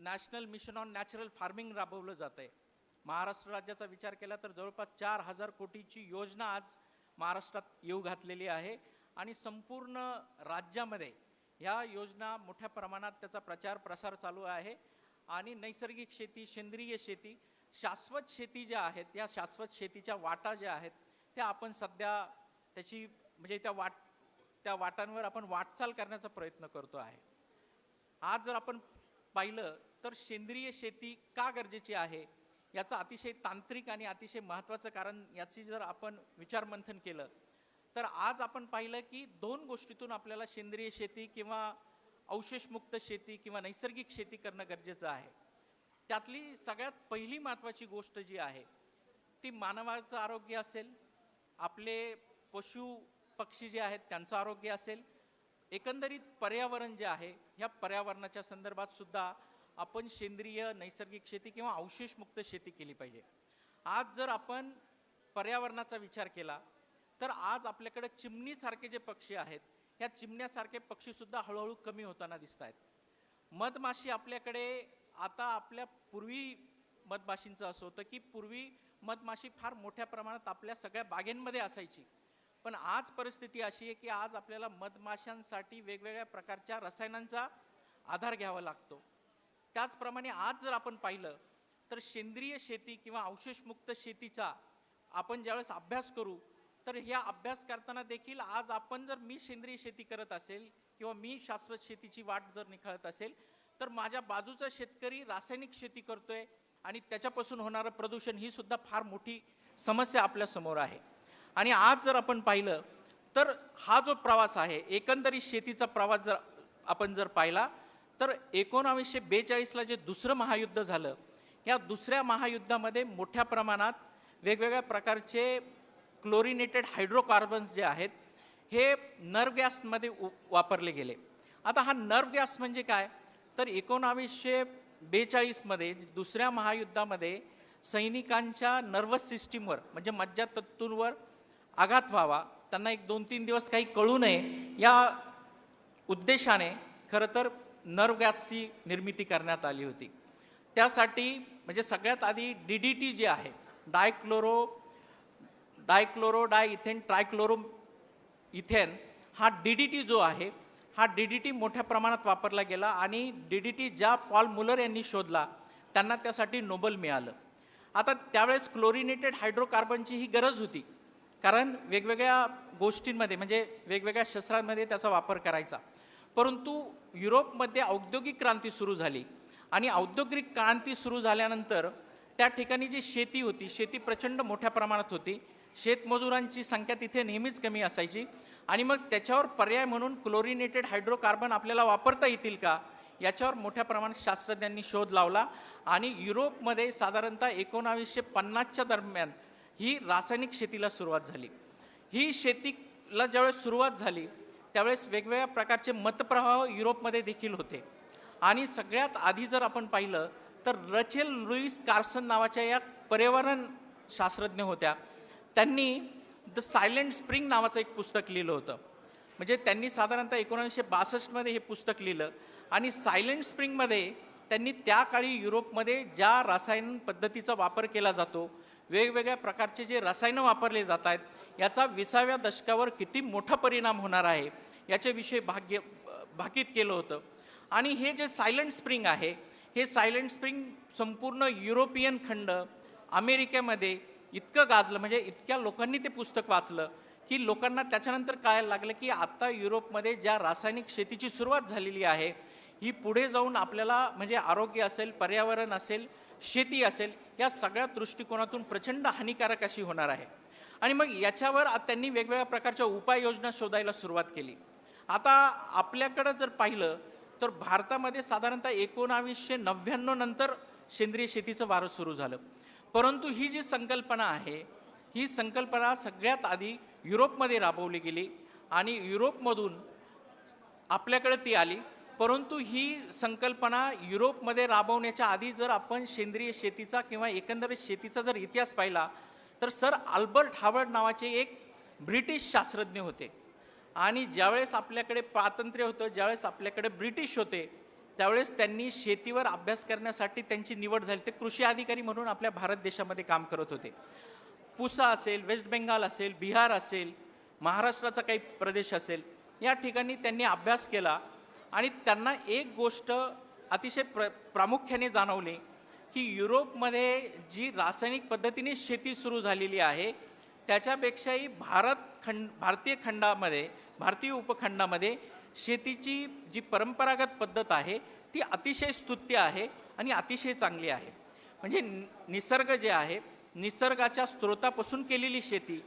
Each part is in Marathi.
National mission on natural farming राबवलं जात आहे. महाराष्ट्र राज्याचा विचार केला तर जवळपास 4,000 कोटीची योजना आज महाराष्ट्रात येऊ घातलेली आहे आणि संपूर्ण राज्यामध्ये ह्या योजना मोठ्या प्रमाणात त्याचा प्रचार प्रसार चालू आहे. आणि नैसर्गिक शेती, सेंद्रिय शेती, शाश्वत शेती ज्या आहेत, या शाश्वत शेतीच्या वाटा ज्या आहेत त्या आपण सध्या त्याची म्हणजे त्या वाटांवर आपण वाटचाल करण्याचा प्रयत्न करतो आहे. आज जर आपण पाहिलं तर सेंद्रिय शेती का गरजेची आहे याचं अतिशय तांत्रिक आणि अतिशय महत्त्वाचं कारण याची जर आपण विचारमंथन केलं तर आज आपण पाहिलं की दोन गोष्टीतून आपल्याला सेंद्रिय शेती किंवा अवशेषमुक्त शेती किंवा नैसर्गिक शेती करणं गरजेचं आहे. त्यातली सगळ्यात पहिली महत्त्वाची गोष्ट जी आहे ती मानवाचं आरोग्य असेल, आपले पशु पक्षी जे आहेत त्यांचं आरोग्य असेल, एकंदरीत पर्यावरण जे आहे ह्या पर्यावरणाच्या संदर्भात सुद्धा आपण सेंद्रिय नैसर्गिक शेती किंवा अवशेषमुक्त शेती केली पाहिजे. आज जर आपण पर्यावरणाचा विचार केला तर आज आपल्याकडे चिमणीसारखे जे पक्षी आहेत या चिमण्यासारखे पक्षी सुद्धा हळूहळू कमी होताना दिसत आहेत. मधमाशी आपल्याकडे आता आपल्या पूर्वी मधमाशींचं असं होतं की पूर्वी मधमाशी फार मोठ्या प्रमाणात आपल्या सगळ्या बागेंमध्ये असायची, पण आज परिस्थिती अशी आहे की आज आपल्याला मधमाशांसाठी वेगवेगळ्या प्रकारच्या रसायनांचा आधार घ्यावा लागतो. त्याचप्रमाणे आज जर आपण पाहिलं तर सेंद्रिय शेती किंवा अवशेषमुक्त शेतीचा आपण ज्यावेळेस अभ्यास करू तर ह्या अभ्यास करताना देखील आज आपण जर मी सेंद्रिय शेती करत असेल किंवा मी शाश्वत शेतीची वाट जर निखळत असेल तर माझ्या बाजूचा शेतकरी रासायनिक शेती करतोय आणि त्याच्यापासून होणारं प्रदूषण ही सुद्धा फार मोठी समस्या आपल्या समोर आहे. आणि आज जर आपण पाहिलं तर हा जो प्रवास आहे एकंदरीत शेतीचा प्रवास जर आपण पाहिला तर 1942ला जे दुसरं महायुद्ध झालं या दुसऱ्या महायुद्धामध्ये मोठ्या प्रमाणात वेगवेगळ्या प्रकारचे क्लोरिनेटेड हायड्रोकार्बन्स जे आहेत हे नर्व्ह गॅसमध्ये वापरले गेले. आता हा नर्व्ह गॅस म्हणजे काय तर 1942मध्ये दुसऱ्या महायुद्धामध्ये सैनिकांच्या नर्वस सिस्टीमवर म्हणजे मज्जातंतूंवर आघात व्हावा, त्यांना 1-2-3 दिवस काही कळू नये या उद्देशाने खरं तर नर्व्ह गॅसची निर्मिती करण्यात आली होती. त्यासाठी म्हणजे सगळ्यात आधी DDT जे आहे डायइथेन ट्रायक्लोरो इथेन हा DDT जो आहे हा DDT मोठ्या प्रमाणात वापरला गेला आणि DDT ज्या पॉल मुलर यांनी शोधला त्यांना त्यासाठी नोबेल मिळालं. आता त्यावेळेस क्लोरिनेटेड हायड्रोकार्बनची ही गरज होती कारण वेगवेगळ्या गोष्टींमध्ये म्हणजे वेगवेगळ्या शस्त्रांमध्ये त्याचा वापर करायचा. परंतु युरोपमध्ये औद्योगिक क्रांती सुरू झाली आणि औद्योगिक क्रांती सुरू झाल्यानंतर त्या ठिकाणी जी शेती होती शेती प्रचंड मोठ्या प्रमाणात होती, शेतमजुरांची संख्या तिथे नेहमीच कमी असायची आणि मग त्याच्यावर पर्याय म्हणून क्लोरिनेटेड हायड्रोकार्बन आपल्याला वापरता येतील का याच्यावर मोठ्या प्रमाणात शास्त्रज्ञांनी शोध लावला आणि युरोपमध्ये साधारणतः 1950च्या दरम्यान ही रासायनिक शेतीला सुरुवात झाली. ही शेतीला ज्यावेळेस सुरुवात झाली त्यावेळेस वेगवेगळ्या प्रकारचे मतप्रवाह युरोपमध्ये देखील होते आणि सगळ्यात आधी जर आपण पाहिलं तर रचेल लुईस कार्सन नावाच्या या पर्यावरण शास्त्रज्ञ होत्या. त्यांनी द सायलेंट स्प्रिंग नावाचं एक पुस्तक लिहिलं होतं. म्हणजे त्यांनी साधारणतः 1962मध्ये हे पुस्तक लिहिलं आणि सायलेंट स्प्रिंगमध्ये त्यांनी त्या काळी युरोपमध्ये ज्या रसायन पद्धतीचा वापर केला जातो, वेगवेगळ्या प्रकारचे जे रसायनं वापरले जात आहेत याचा 20व्या दशकावर किती मोठा परिणाम होणार आहे याच्याविषयी भाकीत केलं होतं. आणि हे जे सायलेंट स्प्रिंग आहे हे सायलेंट स्प्रिंग संपूर्ण युरोपियन खंड अमेरिकेमध्ये इतकं गाजलं म्हणजे इतक्या लोकांनी ते पुस्तक वाचलं की लोकांना त्याच्यानंतर कळायला लागलं की आता युरोपमध्ये ज्या रासायनिक शेतीची सुरुवात झालेली आहे ही पुढे जाऊन आपल्याला म्हणजे आरोग्य असेल, पर्यावरण असेल, शेती असेल या सगळ्या दृष्टिकोनातून प्रचंड हानिकारक अशी होणार आहे. आणि मग याच्यावर त्यांनी वेगवेगळ्या प्रकारच्या उपाययोजना शोधायला सुरुवात केली. आता आपल्याकडं जर पाहिलं तर भारतामध्ये साधारणतः 1999 नंतर सेंद्रिय शेतीचं वारं सुरू झालं. परंतु ही जी संकल्पना आहे ही संकल्पना सगळ्यात आधी युरोपमध्ये राबवली गेली आणि युरोपमधून आपल्याकडे ती आली. परंतु ही संकल्पना युरोपमध्ये राबवण्याच्या आधी जर आपण सेंद्रिय शेतीचा किंवा एकंदरीत शेतीचा जर इतिहास पाहिला तर सर अल्बर्ट हावर्ड नावाचे एक ब्रिटिश शास्त्रज्ञ होते आणि ज्यावेळेस आपल्याकडे स्वातंत्र्य होतं, ज्यावेळेस आपल्याकडे ब्रिटिश होते त्यावेळेस त्यांनी शेतीवर अभ्यास करण्यासाठी त्यांची निवड झाली. ते कृषी अधिकारी म्हणून आपल्या भारत देशामध्ये काम करत होते. पुसा असेल, वेस्ट बेंगाल असेल, बिहार असेल, महाराष्ट्राचा काही प्रदेश असेल, या ठिकाणी त्यांनी अभ्यास केला आणि त्यांना एक गोष्ट अतिशय प्रामुख्याने जाणवली की युरोपमध्ये जी रासायनिक पद्धतीने शेती सुरू झालेली आहे त्याच्यापेक्षाही भारतीय खंडामध्ये, भारतीय उपखंडामध्ये शेतीची जी परंपरागत पद्धत आहे ती अतिशय स्तुत्य आहे आणि अतिशय चांगली आहे. म्हणजे निसर्ग जे आहे, निसर्गाच्या स्रोतापासून केलेली शेती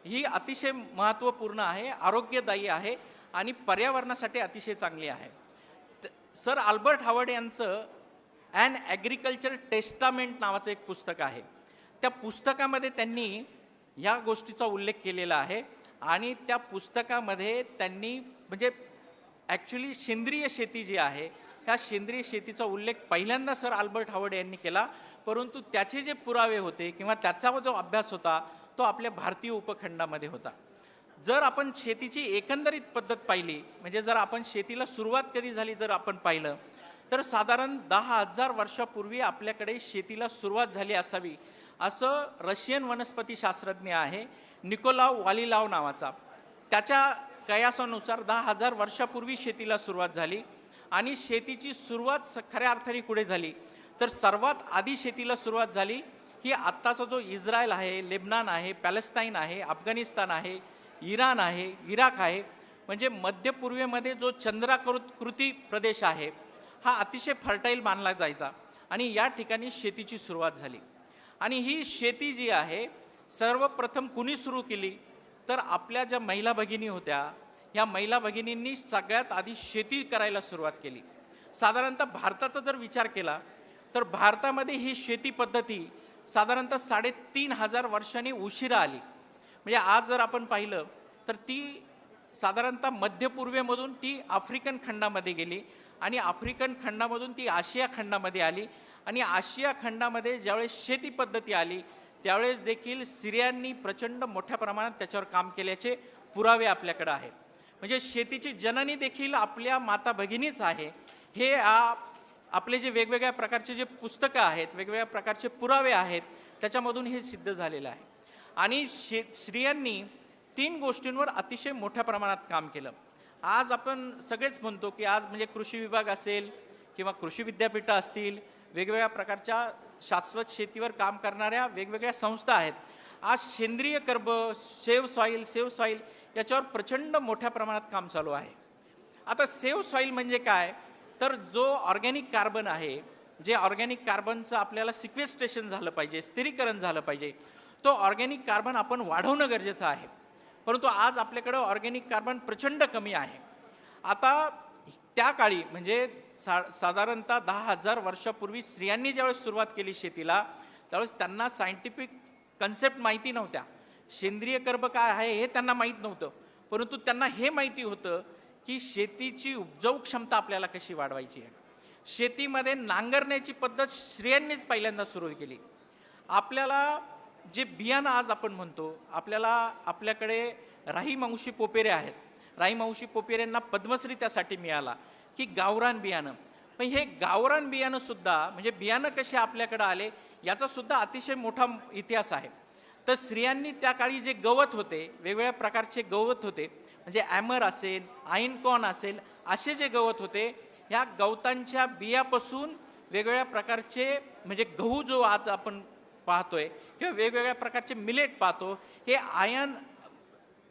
ही अतिशय महत्त्वपूर्ण आहे, आरोग्यदायी आहे आणि पर्यावरणासाठी अतिशय चांगली आहे. सर अल्बर्ट हावर्ड यांचं ॲन ॲग्रिकल्चर टेस्टामेंट नावाचं एक पुस्तक आहे. त्या पुस्तकामध्ये त्यांनी या गोष्टीचा उल्लेख केलेला आहे आणि त्या पुस्तकामध्ये त्यांनी म्हणजे ॲक्च्युली सेंद्रिय शेती जी आहे ह्या सेंद्रिय शेतीचा उल्लेख पहिल्यांदा सर अल्बर्ट हावर्ड यांनी केला, परंतु त्याचे जे पुरावे होते किंवा त्याचा जो अभ्यास होता तो आपल्या भारतीय उपखंडामध्ये होता. जर आपण शेतीची एकंदरीत पद्धत पाहिली, म्हणजे जर आपण शेतीला सुरुवात कधी झाली जर आपण पाहिलं तर साधारण 10,000 वर्षापूर्वी आपल्याकडे शेतीला सुरुवात झाली असावी असं रशियन वनस्पतीशास्त्रज्ञ आहे निकोलाव वालिलाव नावाचा. त्याच्या कयासानुसार 10,000 वर्षापूर्वी शेतीला सुरुवात झाली आणि शेतीची सुरुवात खऱ्या अर्थाने कुठे झाली तर सर्वात आधी शेतीला सुरुवात झाली ही आत्ताचा जो इस्रायल आहे, लेबनान आहे, पॅलेस्टाईन आहे, अफगाणिस्तान आहे, इराण आहे, इराक आहे, म्हणजे मध्य पूर्वेमध्ये जो चंद्राकृती प्रदेश आहे हा अतिशय फर्टाईल मानला जायचा आणि या ठिकाणी शेतीची सुरुवात झाली. आणि ही शेती जी आहे सर्वप्रथम कुणी सुरू केली तर आपल्या ज्या महिला भगिनी होत्या ह्या महिला भगिनींनी सगळ्यात आधी शेती करायला सुरुवात केली. साधारणतः भारताचा जर विचार केला तर भारतामध्ये ही शेती पद्धती साधारणतः 3,500 वर्षांनी उशिरा आली. म्हणजे आज जर आपण पाहिलं तर ती साधारणतः मध्य पूर्वेमधून ती आफ्रिकन खंडामध्ये गेली आणि आफ्रिकन खंडामधून ती आशिया खंडामध्ये आली आणि आशिया खंडामध्ये ज्यावेळेस शेती पद्धती आली त्यावेळेस देखील स्त्रियांनी प्रचंड मोठ्या प्रमाणात त्याच्यावर काम केल्याचे पुरावे आपल्याकडे आहेत. म्हणजे शेतीची जननी देखील आपल्या माता भगिनीच आहे. हे आपले जे वेगवेगळ्या प्रकारचे जे पुस्तकं आहेत, वेगवेगळ्या प्रकारचे पुरावे आहेत त्याच्यामधून हे सिद्ध झालेलं आहे. आणि स्त्रियांनी 3 गोष्टींवर अतिशय मोठ्या प्रमाणात काम केलं. आज आपण सगळेच म्हणतो की आज म्हणजे कृषी विभाग असेल किंवा कृषी विद्यापीठं असतील, वेगवेगळ्या प्रकारच्या शाश्वत शेतीवर काम करणाऱ्या वेगवेगळ्या संस्था आहेत. आज सेंद्रिय कर्ब, सेव्ह सॉईल याच्यावर प्रचंड मोठ्या प्रमाणात काम चालू आहे. आता सेव्ह सॉईल म्हणजे काय तर जो ऑर्गॅनिक कार्बन आहे, जे ऑर्गॅनिक कार्बनचं आपल्याला सिक्वेस्ट्रेशन झालं पाहिजे, स्थिरीकरण झालं पाहिजे, तो ऑर्गॅनिक कार्बन आपण वाढवणं गरजेचं आहे. परंतु आज आपल्याकडं ऑर्गॅनिक कार्बन प्रचंड कमी आहे. आता त्या काळी म्हणजे साधारणतः 10,000 वर्षापूर्वी स्त्रियांनी ज्यावेळेस सुरुवात केली शेतीला त्यावेळेस त्यांना सायंटिफिक कन्सेप्ट माहिती नव्हत्या. सेंद्रिय कर्ब काय आहे हे त्यांना माहीत नव्हतं, परंतु त्यांना हे माहिती होतं की शेतीची उपजाऊ क्षमता आपल्याला कशी वाढवायची आहे. शेतीमध्ये नांगरण्याची पद्धत स्त्रियांनीच पहिल्यांदा सुरू केली. आपल्याला जे बियाणं आज आपण म्हणतो, आपल्याकडे राहीमावशी पोपेरे आहेत. राहीमावशी पोपेरेंना पद्मश्री त्यासाठी मिळाला की गावरान बियाणं. पण हे गावरान बियाणं सुद्धा म्हणजे बियाणं कसे आपल्याकडे आले याचा सुद्धा अतिशय मोठा इतिहास आहे. तर स्त्रियांनी त्या काळी जे गवत होते, वेगवेगळ्या प्रकारचे गवत होते, म्हणजे ॲमर असेल, आईनकॉर्न असेल, असे जे गवत होते ह्या गवतांच्या बियापासून वेगवेगळ्या प्रकारचे म्हणजे गहू जो आज आपण पाहतोय किंवा वेगवेगळ्या प्रकारचे मिलेट पाहतो, हे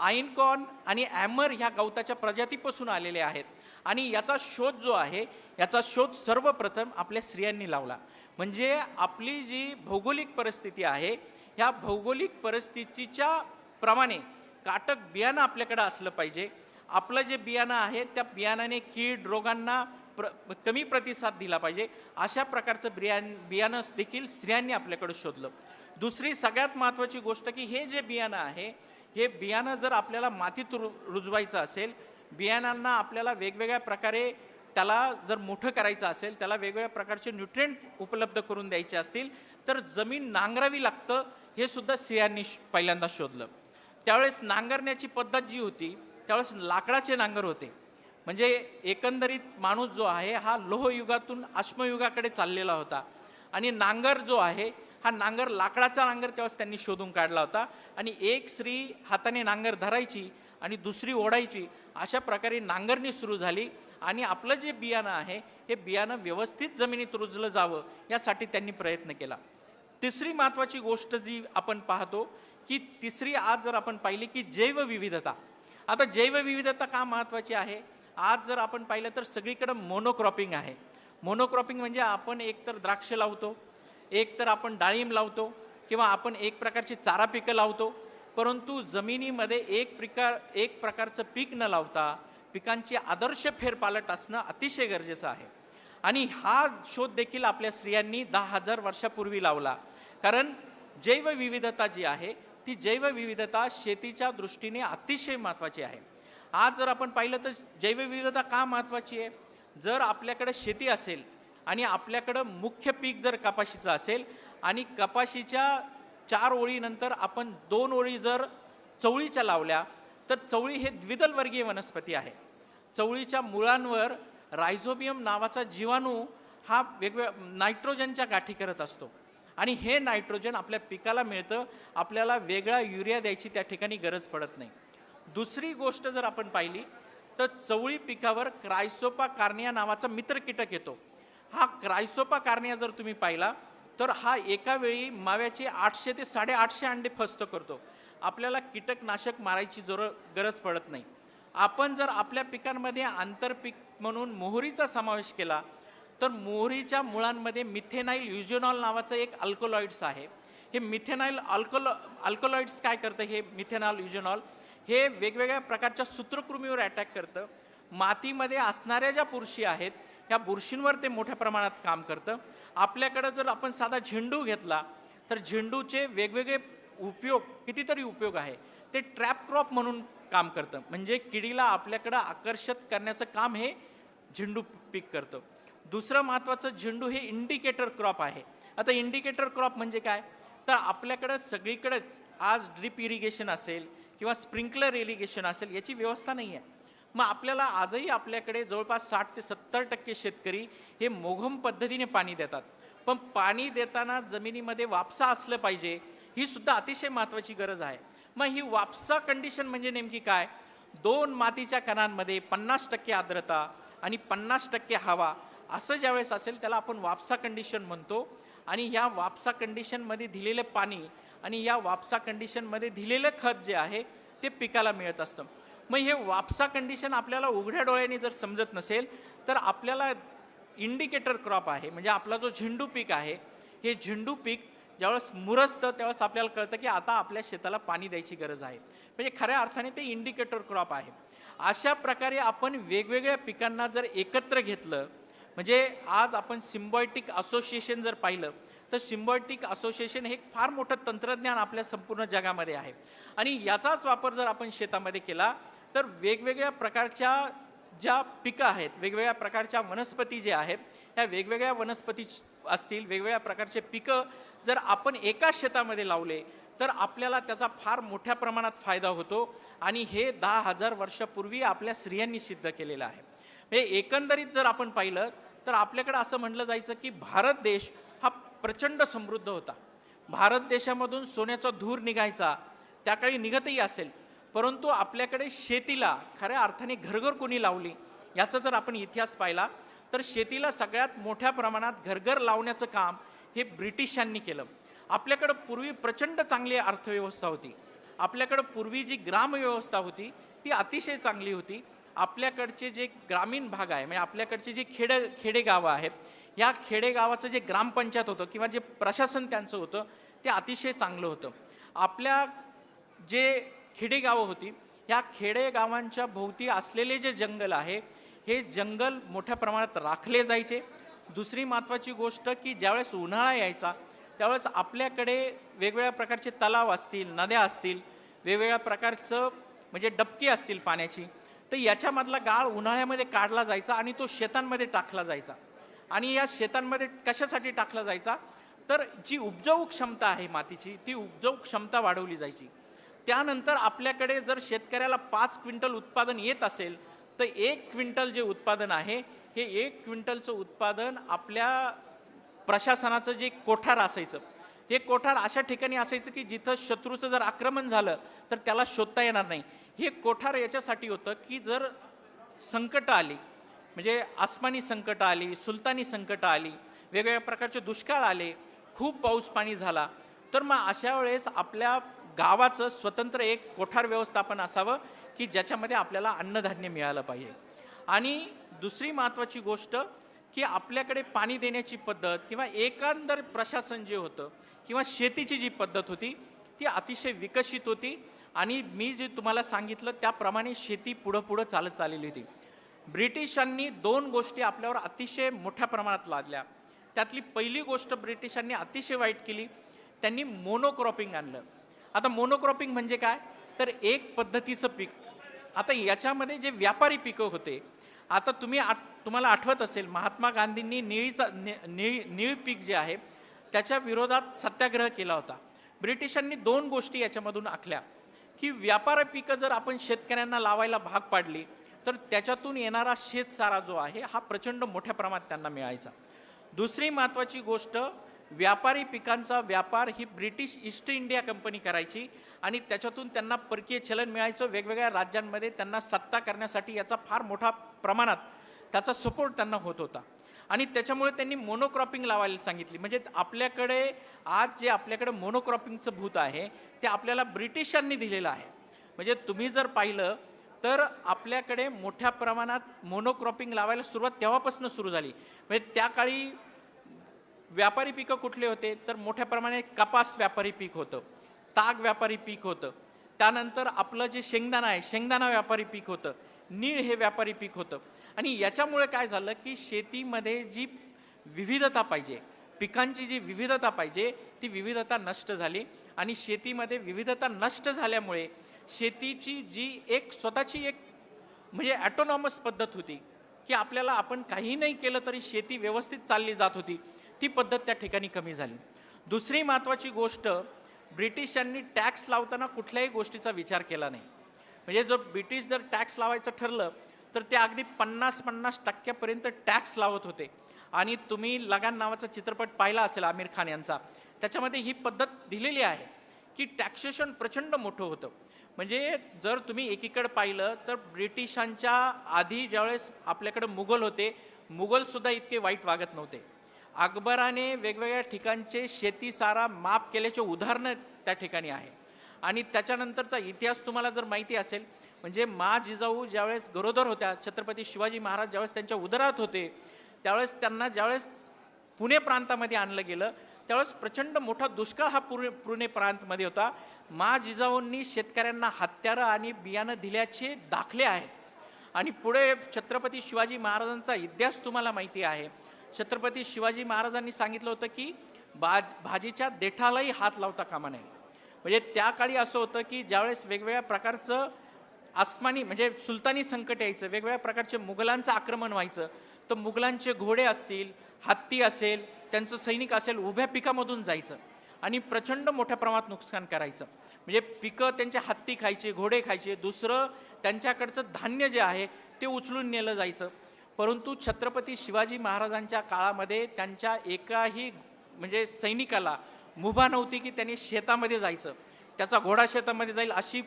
आईनकॉर्न आणि ॲमर ह्या गवताच्या प्रजातीपासून आलेले आहेत. आणि याचा शोध जो आहे याचा शोध सर्वप्रथम आपल्या स्त्रियांनी लावला. म्हणजे आपली जी भौगोलिक परिस्थिती आहे ह्या भौगोलिक परिस्थितीच्या प्रमाणे काटक बियाणं आपल्याकडे असलं पाहिजे. आपलं जे बियाणं आहे त्या बियाणाने कीड रोगांना कमी प्रतिसाद दिला पाहिजे. अशा प्रकारचं बियाणं देखील स्त्रियांनी आपल्याकडे शोधलं. दुसरी सगळ्यात महत्त्वाची गोष्ट की हे जे बियाणं आहे हे बियाणं जर आपल्याला मातीत रुजवायचं असेल, बियाणांना आपल्याला वेगवेगळ्या प्रकारे त्याला जर मोठं करायचं असेल, त्याला वेगवेगळ्या प्रकारचे न्यूट्रिएंट उपलब्ध करून द्यायचे असतील तर जमीन नांगरावी लागतं, हे सुद्धा स्त्रियांनी पहिल्यांदा शोधलं. त्यावेळेस नांगरण्याची पद्धत जी होती त्यावेळेस लाकडाचे नांगर होते. म्हणजे एकंदरीत माणूस जो आहे हा लोहयुगातून अश्मयुगाकडे चाललेला होता आणि नांगर जो आहे हा नांगर लाकडाचा नांगर तेव्हाच त्यांनी शोधून काढला होता आणि एक स्त्री हाताने नांगर धरायची आणि दुसरी ओढायची, अशा प्रकारे नांगरणी सुरू झाली आणि आपलं जे बियाणं आहे हे बियाणं व्यवस्थित जमिनीत रुजलं जावं यासाठी त्यांनी प्रयत्न केला. तिसरी महत्त्वाची गोष्ट जी आपण पाहतो की तिसरी आज जर आपण पाहिली की जैवविविधता. आता जैवविविधता का महत्त्वाची आहे? आज जर आपण पाहिलं तर सगळीकडे मोनोक्रॉपिंग आहे. मोनोक्रॉपिंग म्हणजे आपण एकतर द्राक्ष लावतो, एकतर आपण डाळिंब लावतो किंवा आपण एक प्रकारची चारा पिकं लावतो, परंतु जमिनीमध्ये एक प्रकारचं पीक न लावता पिकांची आदर्श फेरपालट असणं अतिशय गरजेचं आहे. आणि हा शोध देखील आपल्या स्त्रियांनी 10,000 वर्षापूर्वी लावला. कारण जैवविविधता जी आहे ती जैवविविधता शेतीच्या दृष्टीने अतिशय महत्त्वाची आहे. आज जर आपण पाहिलं तर जैवविविधता का महत्त्वाची आहे? जर आपल्याकडे शेती असेल आणि आपल्याकडं मुख्य पीक जर कपाशीचं असेल आणि कपाशीच्या 4 ओळीनंतर आपण 2 ओळी जर चवळीच्या लावल्या तर चवळी हे द्विदल वर्गीय वनस्पती आहे. चवळीच्या मुळांवर रायझोबियम नावाचा जीवाणू हा नायट्रोजनच्या गाठी करत असतो आणि हे नायट्रोजन आपल्या पिकाला मिळतं. आपल्याला वेगळा युरिया द्यायची त्या ठिकाणी गरज पडत नाही. दुसरी गोष्ट जर आपण पाहिली तर चवळी पिकावर क्रायसोपा कार्निया नावाचा मित्र कीटक येतो. हा क्रायसोपा कार्निया जर तुम्ही पाहिला तर हा एका वेळी माव्याचे 800 ते 850 अंडे फस्त करतो. आपल्याला कीटकनाशक मारायची गरज पडत नाही. आपण जर आपल्या पिकांमध्ये आंतरपीक म्हणून मोहरीचा समावेश केला तर मोहरीच्या मुळांमध्ये मिथेनाइल युजोनॉल नावाचं एक अल्कलॉइड्स आहे. हे मिथेनाइल अल्कलॉइड्स काय करतं? हे मिथेनॉल युजोनॉल हे वेगवेगळ्या प्रकारच्या सूत्रकृमीवर अटॅक करतं. मातीमध्ये असणाऱ्या ज्या बुरशी आहेत ह्या बुरशींवर ते मोठ्या प्रमाणात काम करतं. आपल्याकडं जर आपण साधा झेंडू घेतला तर झेंडूचे वेगवेगळे उपयोग, कितीतरी उपयोग आहे. ते ट्रॅप क्रॉप म्हणून काम करतं, म्हणजे किडीला आपल्याकडं आकर्षित करण्याचं काम हे झेंडू पीक करतं. दुसरं महत्त्वाचं, झेंडू हे इंडिकेटर क्रॉप आहे. आता इंडिकेटर क्रॉप म्हणजे काय? तर आपल्याकडं सगळीकडेच आज ड्रिप इरिगेशन असेल किंवा स्प्रिंकलर इरिगेशन असेल याची व्यवस्था नाही आहे. मग आपल्याला आजही आपल्याकडे जवळपास 60 ते 70% शेतकरी हे मोघम पद्धतीने पाणी देतात. पण पाणी देताना जमिनीमध्ये वापसा असलं पाहिजे, ही सुद्धा अतिशय महत्त्वाची गरज आहे. मग ही वापसा कंडिशन म्हणजे नेमकी काय? 2 मातीच्या कणांमध्ये 50% आर्द्रता आणि 50% हवा असं ज्यावेळेस असेल त्याला आपण वापसा कंडिशन म्हणतो. आणि ह्या वापसा कंडिशनमध्ये दिलेलं पाणी आणि या वापसा कंडिशनमध्ये दिलेलं खत जे आहे ते पिकाला मिळत असतं. मग हे वापसा कंडिशन आपल्याला उघड्या डोळ्यांनी जर समजत नसेल तर आपल्याला इंडिकेटर क्रॉप आहे, म्हणजे आपला जो झेंडू पीक आहे, हे झेंडू पीक ज्यावेळेस मुरसतं त्यावेळेस आपल्याला कळतं की आता आपल्या शेताला पाणी द्यायची गरज आहे. म्हणजे खऱ्या अर्थाने ते इंडिकेटर क्रॉप आहे. अशा प्रकारे आपण वेगवेगळ्या पिकांना जर एकत्र घेतलं, म्हणजे आज आपण सिम्बायोटिक असोसिएशन जर पाहिलं तर सिम्बायोटिक असोसिएशन हे फार मोठं तंत्रज्ञान आपल्या संपूर्ण जगामध्ये आहे. आणि याचाच वापर जर आपण शेतामध्ये केला तर वेगवेगळ्या प्रकारच्या ज्या पिकं आहेत, वेगवेगळ्या प्रकारच्या वनस्पती जे आहेत, ह्या वेगवेगळ्या वनस्पती असतील, वेगवेगळ्या प्रकारचे पिकं जर आपण एका शेतामध्ये लावले तर आपल्याला त्याचा फार मोठ्या प्रमाणात फायदा होतो. आणि हे 10,000 वर्षापूर्वी आपल्या स्त्रियांनी सिद्ध केलेलं आहे. म्हणजे एकंदरीत जर आपण पाहिलं तर आपल्याकडे असं म्हटलं जायचं की भारत देश हा प्रचंड समृद्ध होता. भारत देशामधून सोन्याचा धूर निघायचा, त्याकाळी निघतही असेल, परंतु आपल्याकडे शेतीला खऱ्या अर्थाने घरघर कोणी लावली याचा जर आपण इतिहास पाहिला तर शेतीला सगळ्यात मोठ्या प्रमाणात घरघर लावण्याचं काम हे ब्रिटिशांनी केलं. आपल्याकडं पूर्वी प्रचंड चांगली अर्थव्यवस्था होती. आपल्याकडं पूर्वी जी ग्रामव्यवस्था होती ती अतिशय चांगली होती. आपल्याकडचे जे ग्रामीण भाग आहे, म्हणजे आपल्याकडचे जे खेडेगावं आहेत, या खेडेगावाचं जे ग्रामपंचायत होतं किंवा जे प्रशासन त्यांचं होतं ते अतिशय चांगलं होतं. आपल्या जे खेडेगावं होती या खेडेगावांच्या भोवती असलेले जे जंगल आहे हे जंगल मोठ्या प्रमाणात राखले जायचे. दुसरी महत्त्वाची गोष्ट की ज्यावेळेस उन्हाळा यायचा त्यावेळेस आपल्याकडे वेगवेगळ्या प्रकारचे तलाव असतील, नद्या असतील, वेगवेगळ्या प्रकारचं म्हणजे डबकी असतील पाण्याची, तर याच्यामधला गाळ उन्हाळ्यामध्ये काढला जायचा आणि तो शेतांमध्ये टाकला जायचा. आणि या शेतांमध्ये कशासाठी टाकला जायचा? तर जी उपजाऊ क्षमता आहे मातीची ती उपजाऊ क्षमता वाढवली जायची. त्यानंतर आपल्याकडे जर शेतकऱ्याला 5 क्विंटल उत्पादन येत असेल तर 1 क्विंटल जे उत्पादन आहे हे 1 क्विंटलचं उत्पादन आपल्या प्रशासनाचं जे कोठार असायचं, हे कोठार अशा ठिकाणी असायचं की जिथं शत्रूचं जर आक्रमण झालं तर त्याला शोधता येणार नाही. हे कोठार याच्यासाठी होतं की जर संकट आली, म्हणजे आसमानी संकट आली, सुलतानी संकट आली, वेगवेगळ्या प्रकारचे दुष्काळ आले, खूप पाऊस पाणी झाला, तर मग अशा वेळेस आपल्या गावाचं स्वतंत्र एक कोठार व्यवस्थापन असावं की ज्याच्यामध्ये आपल्याला अन्नधान्य मिळालं पाहिजे. आणि दुसरी महत्त्वाची गोष्ट की आपल्याकडे पाणी देण्याची पद्धत किंवा एकंदर प्रशासन जे होतं किंवा शेतीची जी पद्धत होती ती अतिशय विकसित होती. आणि मी जे तुम्हाला सांगितलं त्याप्रमाणे शेती पुढं पुढं चालत आलेली होती. ब्रिटिशांनी 2 गोष्टी आपल्यावर अतिशय मोठ्या प्रमाणात लादल्या. त्यातली पहिली गोष्ट ब्रिटिशांनी अतिशय वाईट केली, त्यांनी मोनोक्रॉपिंग आणलं. आता मोनोक्रॉपिंग म्हणजे काय, तर एक पद्धतीचं पीक. आता याच्यामध्ये जे व्यापारी पिकं होते, आता तुम्हाला आठवत असेल महात्मा गांधींनी निळी पीक जे आहे त्याच्या विरोधात सत्याग्रह केला होता. ब्रिटिशांनी 2 गोष्टी याच्यामधून आखल्या की व्यापारी पिकं जर आपण शेतकऱ्यांना लावायला भाग पाडली तर त्याच्यातून येणारा शेतसारा जो आहे हा प्रचंड मोठ्या प्रमाणात त्यांना मिळायचा. दुसरी महत्त्वाची गोष्ट, व्यापारी पिकांचा व्यापार ही ब्रिटिश ईस्ट इंडिया कंपनी करायची आणि त्याच्यातून त्यांना परकीय चलन मिळायचं. वेगवेगळ्या राज्यांमध्ये त्यांना सत्ता करण्यासाठी याचा फार मोठा प्रमाणात त्याचा सपोर्ट त्यांना होत होता. आणि त्याच्यामुळे त्यांनी मोनोक्रॉपिंग लावायला सांगितली. म्हणजे आपल्याकडे आज जे आपल्याकडे मोनोक्रॉपिंगचं भूत आहे ते आपल्याला ब्रिटिशांनी दिलेलं आहे. म्हणजे तुम्ही जर पाहिलं तर आपल्याकडे मोठ्या प्रमाणात मोनोक्रॉपिंग लावायला सुरुवात तेव्हापासून सुरू झाली. म्हणजे त्या काळी व्यापारी पिकं कुठले होते, तर मोठ्या प्रमाणात कपास व्यापारी पीक होतं, ताग व्यापारी पीक होतं, त्यानंतर आपलं जे शेंगदाणा आहे शेंगदाणा व्यापारी पीक होतं, नीळ हे व्यापारी पीक होतं. आणि याच्यामुळे काय झालं की शेतीमध्ये जी विविधता पाहिजे, पिकांची जी विविधता पाहिजे ती विविधता नष्ट झाली. आणि शेतीमध्ये विविधता नष्ट झाल्यामुळे शेतीची जी एक स्वतःची एक म्हणजे ॲटोनॉमस पद्धत होती की आपल्याला आपण काही नाही केलं तरी शेती व्यवस्थित चालली जात होती, ती पद्धत त्या ठिकाणी कमी झाली. दुसरी महत्त्वाची गोष्ट, ब्रिटिशांनी टॅक्स लावताना कुठल्याही गोष्टीचा विचार केला नाही. म्हणजे जर ब्रिटिश जर टॅक्स लावायचं ठरलं तर ते अगदी 50% टॅक्स लावत होते. आणि तुम्ही लगान नावाचा चित्रपट पाहिला असेल आमिर खान यांचा, त्याच्यामध्ये ही पद्धत दिलेली आहे की टॅक्सेशन प्रचंड मोठं होतं. म्हणजे जर तुम्ही एकीकडे पाहिलं तर ब्रिटिशांच्या आधी ज्यावेळेस आपल्याकडे मुघल होते, मुघलसुद्धा इतके वाईट वागत नव्हते. अकबराने वेगवेगळ्या ठिकाणचे शेतीसारा माफ केल्याचे उदाहरणं त्या ठिकाणी आहे. आणि त्याच्यानंतरचा इतिहास तुम्हाला जर माहिती असेल, म्हणजे मा जिजाऊ ज्यावेळेस गरोदर होत्या, छत्रपती शिवाजी महाराज ज्यावेळेस त्यांच्या उदरात होते, त्यावेळेस त्यांना ज्यावेळेस पुणे प्रांतामध्ये आणलं गेलं त्यावेळेस प्रचंड मोठा दुष्काळ हा पुणे प्रांतमध्ये होता. मा जिजाऊंनी शेतकऱ्यांना हत्यारं आणि बियाणं दिल्याचे दाखले आहेत. आणि पुढे छत्रपती शिवाजी महाराजांचा इतिहास तुम्हाला माहिती आहे. छत्रपती शिवाजी महाराजांनी सांगितलं होतं की भाजीच्या देठालाही हात लावता कामा नये. म्हणजे त्या काळी असं होतं की ज्यावेळेस वेगवेगळ्या प्रकारचं आसमानी म्हणजे सुलतानी संकट यायचं, वेगवेगळ्या प्रकारचे मुघलांचं आक्रमण व्हायचं, तर मुघलांचे घोडे असतील, हत्ती असेल, त्यांचं सैनिक असेल, उभ्या पिकामधून जायचं आणि प्रचंड मोठ्या प्रमाणात नुकसान करायचं. म्हणजे पिकं त्यांचे हत्ती खायचे, घोडे खायचे. दुसरं त्यांच्याकडचं धान्य जे आहे ते उचलून नेलं जायचं. परंतु छत्रपती शिवाजी महाराजांच्या काळामध्ये त्यांच्या एकाही म्हणजे सैनिकाला मुभा नव्हती की त्यांनी शेतामध्ये जायचं, त्याचा घोडा शेतामध्ये जाईल अशी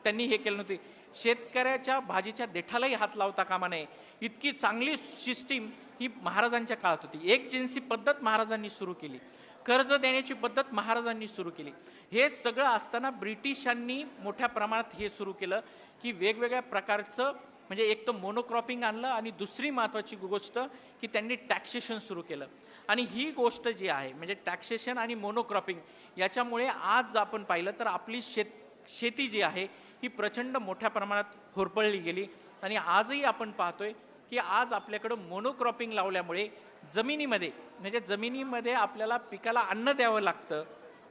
त्यांनी हे केलं नव्हती. शेतकऱ्याच्या भाजीच्या देठालाही हात लावता कामा नये इतकी चांगली सिस्टीम ही महाराजांच्या काळात होती. एक जिन्सी पद्धत महाराजांनी सुरू केली, कर्ज देण्याची पद्धत महाराजांनी सुरू केली. हे सगळं असताना ब्रिटिशांनी मोठ्या प्रमाणात हे सुरू केलं की वेगवेगळ्या प्रकारचं म्हणजे एक तर मोनोक्रॉपिंग आणलं आणि दुसरी महत्त्वाची गोष्ट की त्यांनी टॅक्सेशन सुरू केलं. आणि ही गोष्ट जी आहे म्हणजे टॅक्सेशन आणि मोनोक्रॉपिंग याच्यामुळे आज आपण पाहिलं तर आपली शेती जी आहे ही प्रचंड मोठ्या प्रमाणात होरपळली गेली. आणि आजही आपण पाहतोय की आज आपल्याकडं मोनोक्रॉपिंग लावल्यामुळे जमिनीमध्ये आपल्याला पिकाला अन्न द्यावं लागतं,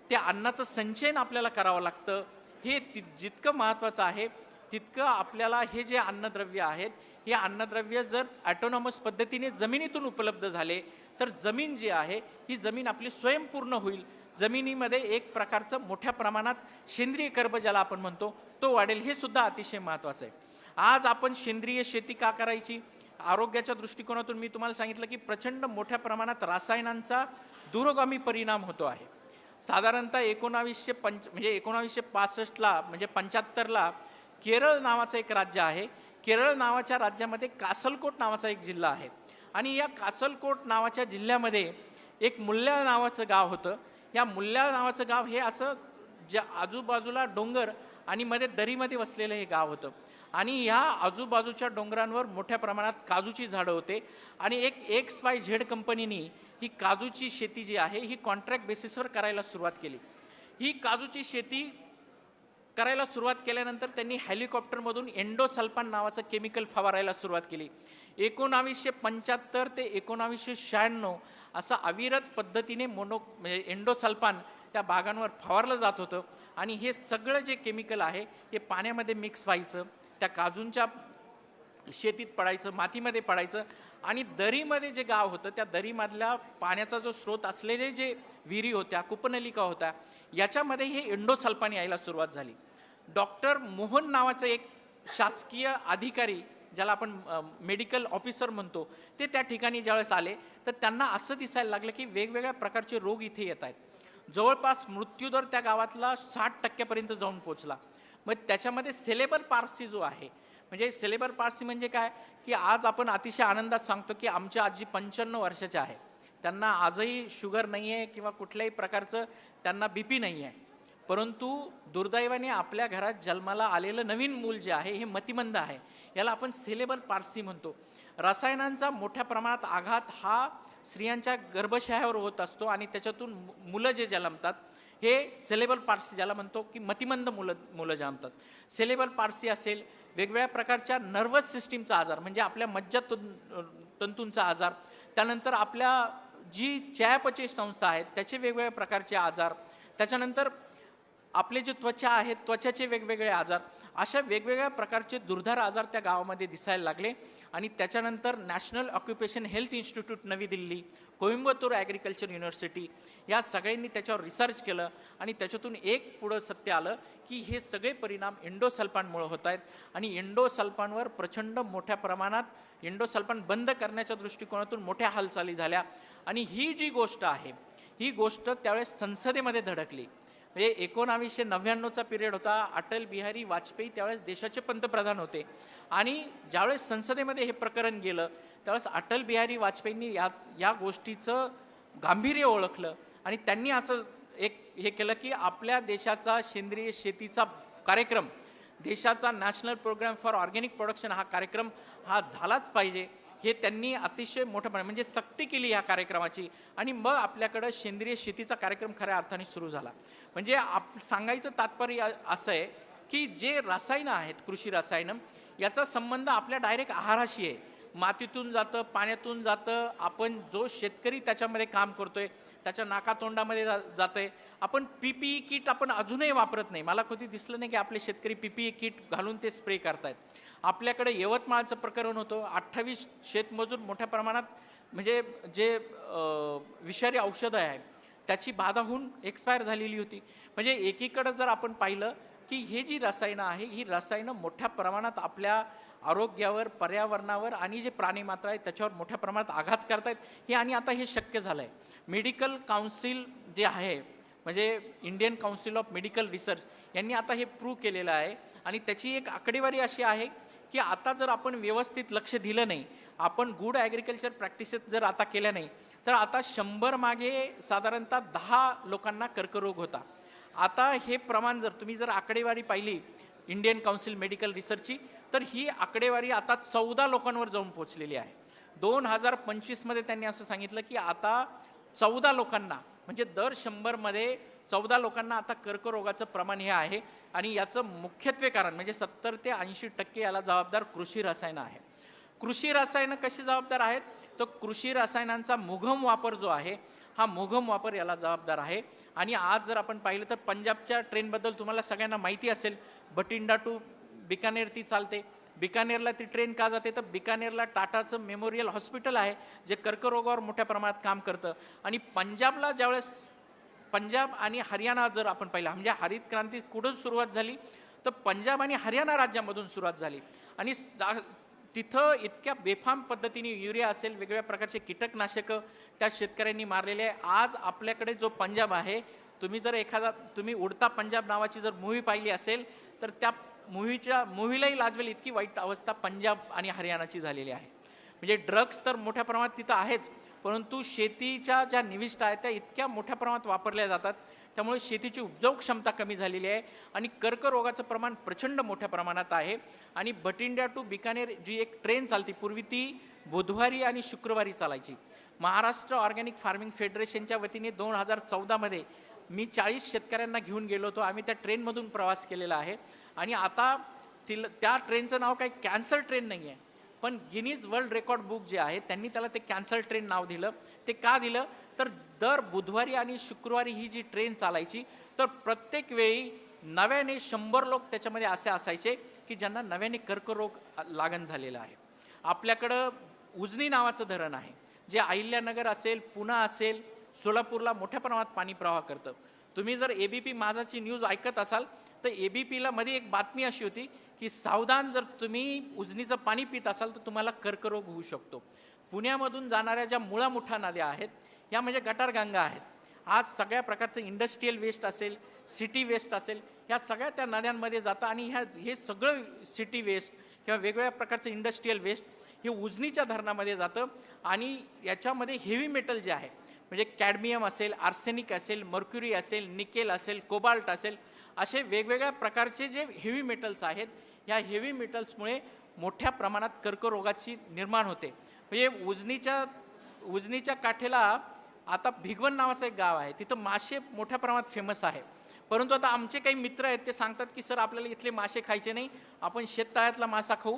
त्या अन्नाचं संचयन आपल्याला करावं लागतं. हे जितकं महत्त्वाचं आहे तितकं आपल्याला हे जे अन्नद्रव्य आहेत हे अन्नद्रव्य जर ॲटोनॉमस पद्धतीने जमिनीतून उपलब्ध झाले तर जमीन जी आहे ही जमीन आपली स्वयंपूर्ण होईल. जमिनीमध्ये एक प्रकारचं मोठ्या प्रमाणात सेंद्रिय कर्ब ज्याला आपण म्हणतो तो वाढेल. हे सुद्धा अतिशय महत्त्वाचं आहे. आज आपण सेंद्रिय शेती का करायची? आरोग्याच्या दृष्टिकोनातून मी तुम्हाला सांगितलं की प्रचंड मोठ्या प्रमाणात रसायनांचा दूरगामी परिणाम होतो आहे. साधारणतः 1965ला म्हणजे 75ला केरळ नावाचं एक राज्य आहे. केरळ नावाच्या राज्यामध्ये कासलकोट नावाचा एक जिल्हा आहे आणि या कासलकोट नावाच्या जिल्ह्यामध्ये एक मुल्ल्या नावाचं गाव होतं. या मुल्ल्या नावाचं गाव हे असं ज्या आजूबाजूला डोंगर आणि मध्ये दरीमध्ये वसलेलं हे गाव होतं आणि ह्या आजूबाजूच्या डोंगरांवर मोठ्या प्रमाणात काजूची झाडं होते आणि एक XYZ कंपनीनी ही काजूची शेती जी आहे ही कॉन्ट्रॅक्ट बेसिसवर करायला सुरुवात केली. ही काजूची शेती करायला सुरुवात केल्यानंतर त्यांनी हेलिकॉप्टरमधून एंडोसल्फान नावाचं केमिकल फवारायला सुरुवात केली. 1975 ते 1996 असं अविरत पद्धतीने म्हणजे एंडोसल्फान त्या बागांवर फवारलं जात होतं आणि हे सगळं जे केमिकल आहे हे पाण्यामध्ये मिक्स व्हायचं, त्या काजूंच्या शेतीत पडायचं, मातीमध्ये पडायचं आणि दरीमध्ये जे गाव होतं त्या दरीमधल्या पाण्याचा जो स्रोत असलेले जे विहिरी होत्या, कूपनलिका होत्या, याच्यामध्ये हे एंडोसल्फान यायला सुरुवात झाली. डॉक्टर मोहन नावाचं एक शासकीय अधिकारी, ज्याला आपण मेडिकल ऑफिसर म्हणतो, ते त्या ठिकाणी ज्यावेळेस आले तर त्यांना असं दिसायला लागलं की वेगवेगळ्या प्रकारचे रोग इथे येत आहेत. जवळपास मृत्यूदर त्या गावातला 60% जाऊन पोचला. मग त्याच्यामध्ये सेलेबल पार्सी जो आहे, म्हणजे सेलेबल पार्सी म्हणजे काय की आज आपण अतिशय आनंदात सांगतो की आमच्या आजी 55 वर्षाच्या आहे, त्यांना आजही शुगर नाही आहे किंवा कुठल्याही प्रकारचं त्यांना BP नाही आहे. परंतु दुर्दैवाने आपल्या घरात जन्माला आलेलं नवीन मूल जे आहे हे मतिमंद आहे. याला आपण सेलेबल पार्सी म्हणतो. रसायनांचा मोठ्या प्रमाणात आघात हा स्त्रियांच्या गर्भाशयावर होत असतो आणि त्याच्यातून मुलं जे जन्मतात हे सेलेबल पार्सी ज्याला म्हणतो की मतिमंद मुलं जन्मतात. सेलेबल पार्सी असेल, वेगवेगळ्या प्रकारच्या नर्वस सिस्टीमचा आजार म्हणजे आपल्या मज्जातंतूंचा आजार, त्यानंतर आपल्या जी चयापचय संस्था आहेत त्याचे वेगवेगळ्या प्रकारचे आजार, त्याच्यानंतर आपले जे त्वचा आहेत त्वचाचे वेगवेगळे आजार, अशा वेगवेगळ्या प्रकारचे दुर्धर आजार त्या गावामध्ये दिसायला लागले. आणि त्याच्यानंतर नॅशनल ऑक्युपेशन हेल्थ इन्स्टिट्यूट नवी दिल्ली, कोइंबतूर ॲग्रिकल्चर युनिव्हर्सिटी या सगळ्यांनी त्याच्यावर रिसर्च केलं आणि त्याच्यातून एक पुढं सत्य आलं की हे सगळे परिणाम एंडोसल्फानमुळे होत आहेत आणि एंडोसल्फानवर प्रचंड मोठ्या प्रमाणात एंडोसल्फान बंद करण्याच्या दृष्टिकोनातून मोठ्या हालचाली झाल्या. आणि ही जी गोष्ट आहे ही गोष्ट त्यावेळेस संसदेमध्ये धडकली. म्हणजे 1999चा पिरियड होता. अटल बिहारी वाजपेयी त्यावेळेस देशाचे पंतप्रधान होते आणि ज्यावेळेस संसदेमध्ये हे प्रकरण गेलं त्यावेळेस अटल बिहारी वाजपेयींनी या गोष्टीचं गांभीर्य ओळखलं आणि त्यांनी असं हे केलं की आपल्या देशाचा सेंद्रिय शेतीचा कार्यक्रम, देशाचा national programme for organic production हा कार्यक्रम हा झालाच पाहिजे. हे त्यांनी अतिशय मोठं म्हणजे सक्ती केली ह्या कार्यक्रमाची आणि मग आपल्याकडं सेंद्रिय शेतीचा कार्यक्रम खऱ्या अर्थाने सुरू झाला. म्हणजे सांगायचं तात्पर्य असं आहे की जे रसायनं आहेत, कृषी रसायनं, याचा संबंध आपल्या डायरेक्ट आहाराशी आहे. मातीतून जातं, पाण्यातून जातं, आपण जो शेतकरी त्याच्यामध्ये काम करतोय त्याच्या नाकातोंडामध्ये जातंय. आपण PPE किट आपण अजूनही वापरत नाही. मला कधी दिसलं नाही की आपले शेतकरी PPE किट घालून ते स्प्रे करतायत. आपल्याकडे यवतमाळचं प्रकरण होतं. 28 शेतमजूर मोठ्या प्रमाणात म्हणजे जे विषारी औषधं आहेत त्याची बाधा होऊन एक्सपायर झालेली होती. म्हणजे एकीकडे जर आपण पाहिलं की हे जी रसायनं आहे ही रसायनं मोठ्या प्रमाणात आपल्या आरोग्यावर, पर्यावरणावर आणि जे प्राणीमात्र आहेत त्याच्यावर मोठ्या प्रमाणात आघात करतायत हे आणि आता हे शक्य झालं आहे. मेडिकल काउन्सिल जे आहे म्हणजे Indian council of medical research यांनी आता हे प्रूव्ह केलेलं आहे आणि त्याची एक आकडेवारी अशी आहे की आता जर आपण व्यवस्थित लक्ष दिलं नाही, आपण गुड ॲग्रिकल्चर प्रॅक्टिसेस जर आता केल्या नाही तर आता 100 मागे साधारणतः 10 लोकांना कर्करोग होता. आता हे प्रमाण जर आकडेवारी पाहिली इंडियन काउन्सिल मेडिकल रिसर्चची तर ही आकडेवारी आता 14 लोकांवर जाऊन पोहोचलेली आहे. 2025 त्यांनी असं सांगितलं की आता 14 लोकांना म्हणजे दर 100 मध्ये 14 लोकांना आता कर्करोगाचं प्रमाण हे आहे आणि याचं मुख्यत्वे कारण म्हणजे 70 ते 80% याला जबाबदार कृषी रसायनं आहे. कृषी रसायनं कशी जबाबदार आहेत तर कृषी रसायनांचा मुघम वापर जो आहे हा मुघम वापर याला जबाबदार आहे. आणि आज जर आपण पाहिलं तर पंजाबच्या ट्रेनबद्दल तुम्हाला सगळ्यांना माहिती असेल, बठिंडा टू बिकानेर ती चालते. बिकानेरला ती ट्रेन का जाते तर बिकानेरला टाटाचं मेमोरियल हॉस्पिटल आहे जे कर्करोगावर मोठ्या प्रमाणात काम करतं. आणि पंजाबला ज्यावेळेस पंजाब आणि हरियाणा जर आपण पाहिलं म्हणजे हरित क्रांती कुठून सुरुवात झाली तर पंजाब आणि हरियाणा राज्यामधून सुरुवात झाली आणि तिथं इतक्या बेफाम पद्धतीने युरिया असेल, वेगवेगळ्या प्रकारचे कीटकनाशकं त्या शेतकऱ्यांनी मारलेले आहे. आज आपल्याकडे जो पंजाब आहे, तुम्ही जर तुम्ही उडता पंजाब नावाची जर मूव्ही पाहिली असेल तर त्या मूव्हीलाही लाजवेल इतकी वाईट अवस्था पंजाब आणि हरियाणाची झालेली आहे. म्हणजे ड्रग्स तर मोठ्या प्रमाणात तिथं आहेच, परंतु शेतीच्या ज्या निविष्ठा आहेत त्या इतक्या मोठ्या प्रमाणात वापरल्या जातात, त्यामुळे शेतीची उपजाऊ क्षमता कमी झालेली आहे आणि कर्करोगाचं प्रमाण प्रचंड मोठ्या प्रमाणात आहे. आणि भटिंडा टू बिकानेर जी एक ट्रेन चालती, पूर्वी ती बुधवारी आणि शुक्रवारी चालायची. महाराष्ट्र ऑर्गॅनिक फार्मिंग फेडरेशनच्या वतीने 2014मध्ये मी 40 शेतकऱ्यांना घेऊन गेलो होतो. आम्ही त्या ट्रेनमधून प्रवास केलेला आहे आणि आता त्या ट्रेनचं नाव काही कॅन्सर ट्रेन नाही आहे, पण गिनीज वर्ल्ड रेकॉर्ड बुक जे आहे त्यांनी त्याला ते कॅन्सर ट्रेन नाव दिलं. ते का दिलं तर दर बुधवारी आणि शुक्रवारी ही जी ट्रेन चालायची, तर प्रत्येक वेळी नव्याने 100 लोक त्याच्यामध्ये असे असायचे की ज्यांना नव्याने कर्करोग लागण झालेला आहे. आपल्याकडं उजनी नावाचं धरण आहे, जे अहिल्यानगर असेल, पुणा असेल, सोलापूरला मोठ्या प्रमाणात पाणी प्रवाह करतं. तुम्ही जर ABP माझाची न्यूज ऐकत असाल तर ABPला मध्ये एक बातमी अशी होती की सावधान, जर तुम्ही उजनीचं पाणी पित असाल तर तुम्हाला कर्करोग होऊ शकतो. पुण्यामधून जाणाऱ्या ज्या मुळामुठा नद्या आहेत या म्हणजे गटारगंगा आहेत. आज सगळ्या प्रकारचं इंडस्ट्रीयल वेस्ट असेल, सिटी वेस्ट असेल, ह्या सगळ्या त्या नद्यांमध्ये जातं आणि हे सगळं सिटी वेस्ट किंवा वेगवेगळ्या प्रकारचं इंडस्ट्रीयल वेस्ट हे उजनीच्या धरणामध्ये जातं आणि याच्यामध्ये हेवी मेटल जे आहे म्हणजे कॅडमियम असेल, आर्सेनिक असेल, मर्क्युरी असेल, निकेल असेल, कोबाल्ट असेल, असे वेगवेगळ्या प्रकारचे जे हेवी मेटल्स आहेत, ह्या हेवी मेटल्समुळे मोठ्या प्रमाणात कर्करोगाची निर्माण होते. म्हणजे उजनीच्या काठेला आता भिगवण नावाचं एक गाव आहे, तिथं मासे मोठ्या प्रमाणात फेमस आहे. परंतु आता आमचे काही मित्र आहेत ते सांगतात की सर आपल्याला इथले मासे खायचे नाही, आपण शेततळ्यातला मासा खाऊ.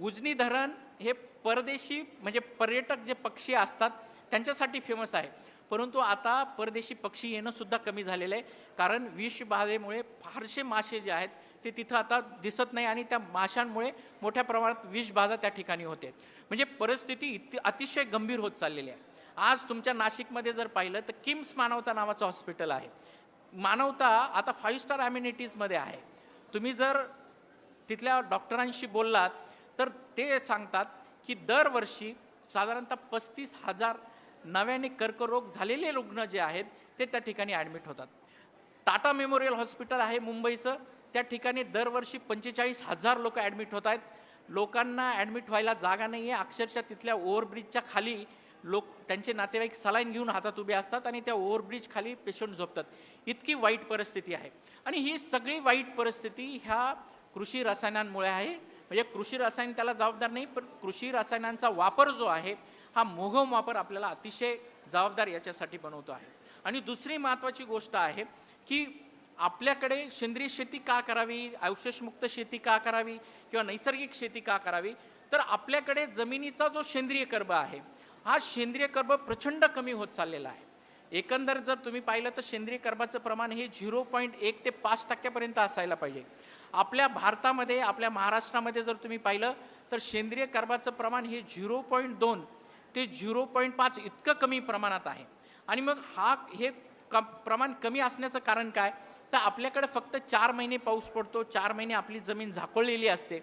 उजनी धरण हे परदेशी म्हणजे पर्यटक जे पक्षी असतात त्यांच्यासाठी फेमस आहे, परंतु आता परदेशी पक्षी येणं सुद्धा कमी झालेलं आहे, कारण विषबाधेमुळे फारसे मासे जे आहेत ते तिथं आता दिसत नाही आणि त्या माशांमुळे मोठ्या प्रमाणात विषबाधा त्या ठिकाणी होते. म्हणजे परिस्थिती अतिशय गंभीर होत चाललेली आहे. आज तुमच्या नाशिकमध्ये जर पाहिलं तर किम्स मानवता नावाचं हॉस्पिटल आहे. मानवता आता 5 स्टार अम्युनिटीजमध्ये आहे. तुम्ही जर तिथल्या डॉक्टरांशी बोललात तर ते सांगतात की दरवर्षी साधारणतः 35,000 नव्याने कर्करोग झालेले रुग्ण जे आहेत ते त्या ठिकाणी ॲडमिट होतात. टाटा मेमोरियल हॉस्पिटल आहे मुंबईचं, त्या ठिकाणी दरवर्षी 45,000 लोक ॲडमिट होत आहेत. लोकांना ॲडमिट व्हायला जागा नाही आहे. अक्षरशः तिथल्या ओव्हरब्रिजच्या खाली त्यांचे नातेवाईक सलाईन घेऊन हातात उभे असतात आणि त्या ओव्हरब्रिज खाली पेशंट झोपतात. इतकी वाईट परिस्थिती आहे आणि ही सगळी वाईट परिस्थिती ह्या कृषी रसायनांमुळे आहे. म्हणजे कृषी रसायन त्याला जबाबदार नाही, पण कृषी रसायनांचा वापर जो आहे हा मोघम वापर आपल्याला अतिशय जबाबदार याच्यासाठी बनवतो आहे. आणि दुसरी महत्त्वाची गोष्ट आहे की आपल्याकडे सेंद्रिय शेती का करावी, अवशेषमुक्त शेती का करावी किंवा नैसर्गिक शेती का करावी, तर आपल्याकडे जमिनीचा जो सेंद्रिय कर्ब आहे हा सेंद्रिय कर्ब प्रचंड कमी होत चाललेला आहे. एकंदर जर तुम्ही पाहिलं तर सेंद्रिय कर्बाचं प्रमाण हे 0.1 ते 5% असायला पाहिजे. आपल्या भारतामध्ये, आपल्या महाराष्ट्रामध्ये जर तुम्ही पाहिलं तर सेंद्रिय कर्बाचं प्रमाण हे 0.2 ते 0.5 इतकं कमी प्रमाणात आहे. आणि मग हे प्रमाण कमी असण्याचं कारण काय, तर आपल्याकडे फक्त 4 महिने पाऊस पडतो, 4 महिने आपली जमीन झाकोळलेली असते,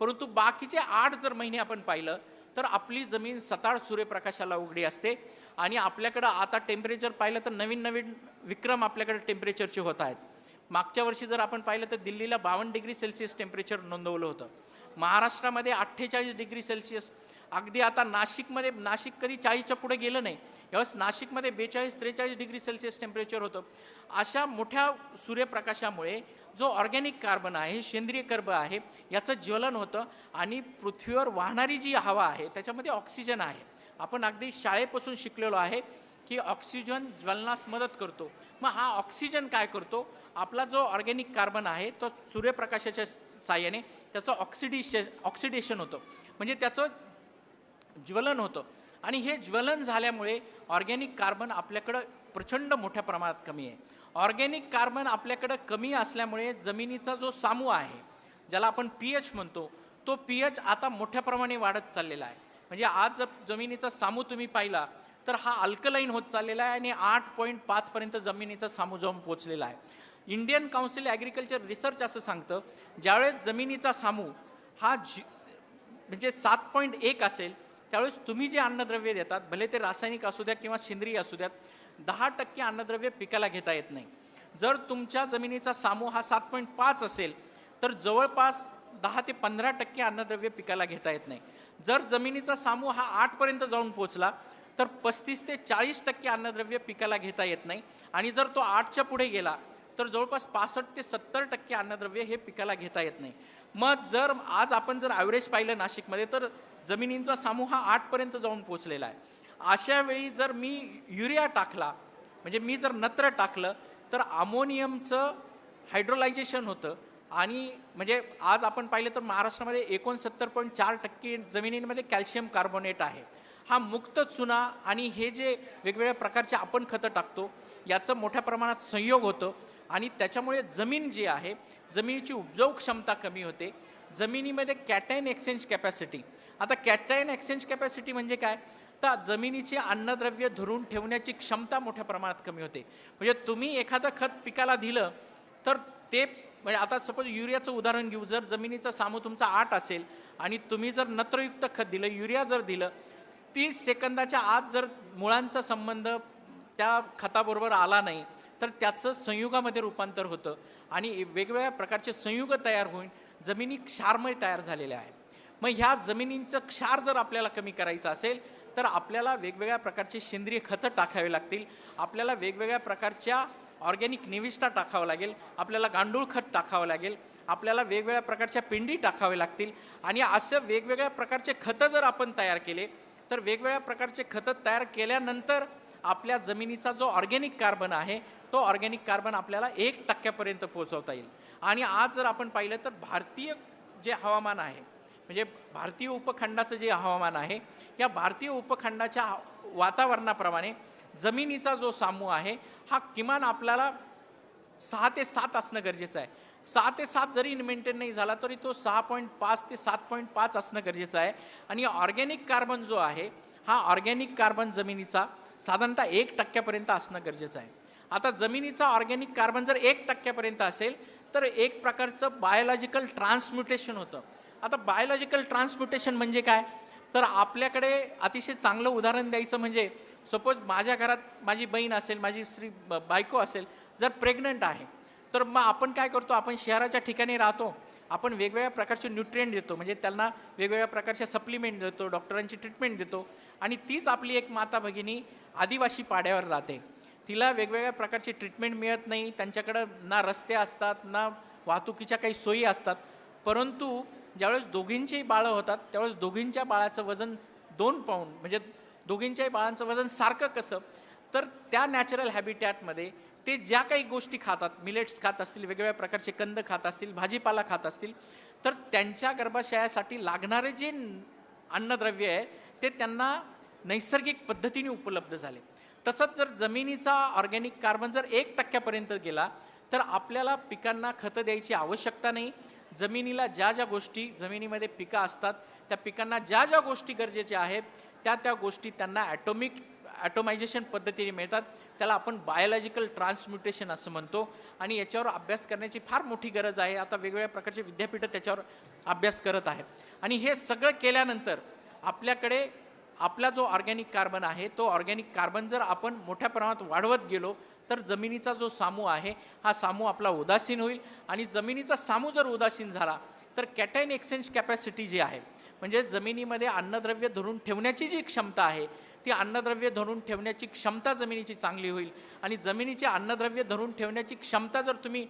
परंतु बाकीचे 8 जर महिने आपण पाहिलं तर आपली जमीन सताळ सूर्यप्रकाशाला उघडी असते. आणि आपल्याकडं आता टेम्परेचर पाहिलं तर नवीन विक्रम आपल्याकडे टेम्परेचरचे होत आहेत. मागच्या वर्षी जर आपण पाहिलं तर दिल्लीला 52 डिग्री सेल्सिअस टेम्परेचर नोंदवलं होतं. महाराष्ट्रामध्ये 48 डिग्री सेल्सिअस, अगदी आता नाशिक कधी 40च्या पुढे गेलं नाही, यावेळेस नाशिकमध्ये 42-43 डिग्री सेल्सिअस टेम्परेचर होतं. अशा मोठ्या सूर्यप्रकाशामुळे जो ऑर्गॅनिक कार्बन आहे, सेंद्रिय कर्ब आहे, याचं ज्वलन होतं आणि पृथ्वीवर वाहणारी जी हवा आहे त्याच्यामध्ये ऑक्सिजन आहे. आपण अगदी शाळेपासून शिकलेलो आहे की ऑक्सिजन ज्वलनास मदत करतो. मग हा ऑक्सिजन काय करतो, आपला जो ऑर्गॅनिक कार्बन आहे तो सूर्यप्रकाशाच्या साहाय्याने त्याचं ऑक्सिडेशन होतं, म्हणजे त्याचं ज्वलन होतं. आणि हे ज्वलन झाल्यामुळे ऑर्गॅनिक कार्बन आपल्याकडं प्रचंड मोठ्या प्रमाणात कमी आहे. ऑर्गॅनिक कार्बन आपल्याकडं कमी असल्यामुळे जमिनीचा जो सामू आहे, ज्याला आपण pH म्हणतो, तो pH आता मोठ्या प्रमाणे वाढत चाललेला आहे. म्हणजे आज जर जमिनीचा सामू तुम्ही पाहिला तर हा अल्कलाईन होत चाललेला आहे आणि 8.5 पर्यंत जमिनीचा सामू जाऊन पोहोचलेला आहे. इंडियन काउन्सिल ॲग्रिकल्चर रिसर्च असं सांगतं, ज्यावेळेस जमिनीचा सामू हा म्हणजे 7.1 असेल, त्यावेळेस तुम्ही जे अन्नद्रव्य देतात, भले ते रासायनिक असू द्या किंवा सेंद्रिय असू द्यात, 10% अन्नद्रव्य पिकाला घेता येत नाही. जर तुमच्या जमिनीचा सामू हा 7.5 असेल, तर जवळपास 10 ते 15% अन्नद्रव्य पिकाला घेता येत नाही. जर जमिनीचा सामू हा 8 पर्यंत जाऊन पोहोचला, तर 35 ते 40% अन्नद्रव्य पिकाला घेता येत नाही. आणि जर तो 8च्या पुढे गेला, तर जवळपास 65 ते 70% अन्नद्रव्य हे पिकाला घेता येत नाही. मग जर आज आपण जर ॲव्हरेज पाहिलं नाशिकमध्ये, तर जमिनींचा सामू हा 8 पर्यंत जाऊन पोहोचलेला आहे. अशा वेळी जर मी युरिया टाकला, म्हणजे मी जर नत्र टाकलं, तर अमोनियमचं हायड्रोलायझेशन होतं. आणि म्हणजे आज आपण पाहिलं तर महाराष्ट्रामध्ये 69.4% जमिनींमध्ये कॅल्शियम कार्बोनेट आहे. हा मुक्त चुना आणि हे जे वेगवेगळ्या प्रकारचे आपण खतं टाकतो, याचं मोठ्या प्रमाणात संयोग होतं आणि त्याच्यामुळे जमीन जी आहे, जमिनीची उपजाऊ क्षमता कमी होते. जमिनीमध्ये कॅटायन एक्सचेंज कॅपॅसिटी, आता कॅटायन एक्सचेंज कॅपॅसिटी म्हणजे काय, तर जमिनीची अन्नद्रव्य धरून ठेवण्याची क्षमता मोठ्या प्रमाणात कमी होते. म्हणजे तुम्ही एखादं खत पिकाला दिलं, तर ते म्हणजे आता सपोज युरियाचं उदाहरण घेऊ, जर जमिनीचा सामू तुमचा 8 असेल आणि तुम्ही जर नत्रयुक्त खत दिलं, युरिया जर दिलं, 30 सेकंदाच्या आत जर मुळांचा संबंध त्या खताबरोबर आला नाही, तर त्याचं संयुगामध्ये रूपांतर होतं आणि वेगवेगळ्या प्रकारचे संयुग तयार होऊन जमिनी क्षारमय तयार झालेल्या आहेत. मग ह्या जमिनींचं क्षार जर आपल्याला कमी करायचं असेल, तर आपल्याला वेगवेगळ्या प्रकारचे सेंद्रिय खतं टाकावे लागतील. आपल्याला वेगवेगळ्या प्रकारच्या ऑर्गॅनिक निविष्ठा टाकावं लागेल, आपल्याला गांडूळ खत टाकावं लागेल, आपल्याला वेगवेगळ्या प्रकारच्या पेंडी टाकावे लागतील. आणि असं वेगवेगळ्या प्रकारचे खतं जर आपण तयार केले, तर वेगवेगळ्या प्रकारचे खतं तयार केल्यानंतर आपल्या जमिनीचा जो ऑर्गॅनिक कार्बन आहे, तो ऑर्गॅनिक कार्बन आपल्याला 1% पोहोचवता येईल. आणि आज जर आपण पाहिलं तर भारतीय जे हवामान आहे, म्हणजे भारतीय उपखंडाचं जे हवामान आहे, या भारतीय उपखंडाच्या वातावरणाप्रमाणे जमिनीचा जो सामू आहे, हा किमान आपल्याला 6 ते 7 असणं गरजेचं आहे. 6 ते 7 जरी मेंटेन नाही झाला, तरी तो 6.5 ते 7.5 असणं गरजेचं आहे. आणि ऑर्गॅनिक कार्बन जो आहे, हा ऑर्गॅनिक कार्बन जमिनीचा साधारणतः 1% असणं गरजेचं आहे. आता जमिनीचा ऑर्गॅनिक कार्बन जर 1% असेल, तर एक प्रकारचं बायोलॉजिकल ट्रान्सम्युटेशन होतं. आता बायोलॉजिकल ट्रान्सम्युटेशन म्हणजे काय, तर आपल्याकडे अतिशय चांगलं उदाहरण द्यायचं म्हणजे, सपोज माझ्या घरात माझी बहीण असेल, माझी बायको असेल, जर प्रेग्नंट आहे, तर मग आपण काय करतो, आपण शहराच्या ठिकाणी राहतो, आपण वेगवेगळ्या प्रकारचे न्यूट्रिएंट देतो, म्हणजे त्यांना वेगवेगळ्या प्रकारच्या सप्लिमेंट देतो, डॉक्टरांची ट्रीटमेंट देतो. आणि तीच आपली एक माता भगिनी आदिवासी पाड्यावर राहते, तिला वेगवेगळ्या प्रकारची ट्रीटमेंट मिळत नाही, त्यांच्याकडं ना रस्ते असतात, ना वाहतुकीच्या काही सोयी असतात. परंतु ज्यावेळेस दोघींचेही बाळं होतात, त्यावेळेस दोघींच्या बाळाचं वजन 2 पाऊंड, म्हणजे दोघींच्याही बाळांचं वजन सारखं कसं, तर त्या नॅचरल हॅबिटॅटमध्ये ते ज्या काही गोष्टी खातात, मिलेट्स खात असतील, वेगवेगळ्या प्रकारचे कंद खात असतील, भाजीपाला खात असतील, तर त्यांच्या गर्भाशयासाठी लागणारे जे अन्नद्रव्य आहे, ते त्यांना नैसर्गिक पद्धतीने उपलब्ध झाले. तसंच जर जमिनीचा ऑर्गॅनिक कार्बन जर 1% गेला, तर आपल्याला पिकांना खतं द्यायची आवश्यकता नाही. जमिनीला ज्या ज्या गोष्टी, जमिनीमध्ये पिकं असतात, त्या पिकांना ज्या ज्या गोष्टी गरजेच्या आहेत, त्या गोष्टी त्यांना ॲटोमायझेशन पद्धतीने मिळतात. त्याला आपण बायोलॉजिकल ट्रान्सम्युटेशन असं म्हणतो. आणि याच्यावर अभ्यास करण्याची फार मोठी गरज आहे. आता वेगवेगळ्या प्रकारचे विद्यापीठं त्याच्यावर अभ्यास करत आहेत. आणि हे सगळं केल्यानंतर आपल्याकडे आपला जो ऑर्गॅनिक कार्बन आहे, तो ऑर्गॅनिक कार्बन जर आपण मोठ्या प्रमाणात वाढवत गेलो, तर जमिनीचा जो सामू आहे, हा सामू आपला उदासीन होईल. आणि जमिनीचा सामू जर उदासीन झाला, तर कॅटायन एक्सचेंज कॅपॅसिटी जी आहे, म्हणजे जमिनीमध्ये अन्नद्रव्य धरून ठेवण्याची जी क्षमता आहे, ती अन्नद्रव्य धरून ठेवण्याची क्षमता जमिनीची चांगली होईल. आणि जमिनीची अन्नद्रव्य धरून ठेवण्याची क्षमता जर तुम्ही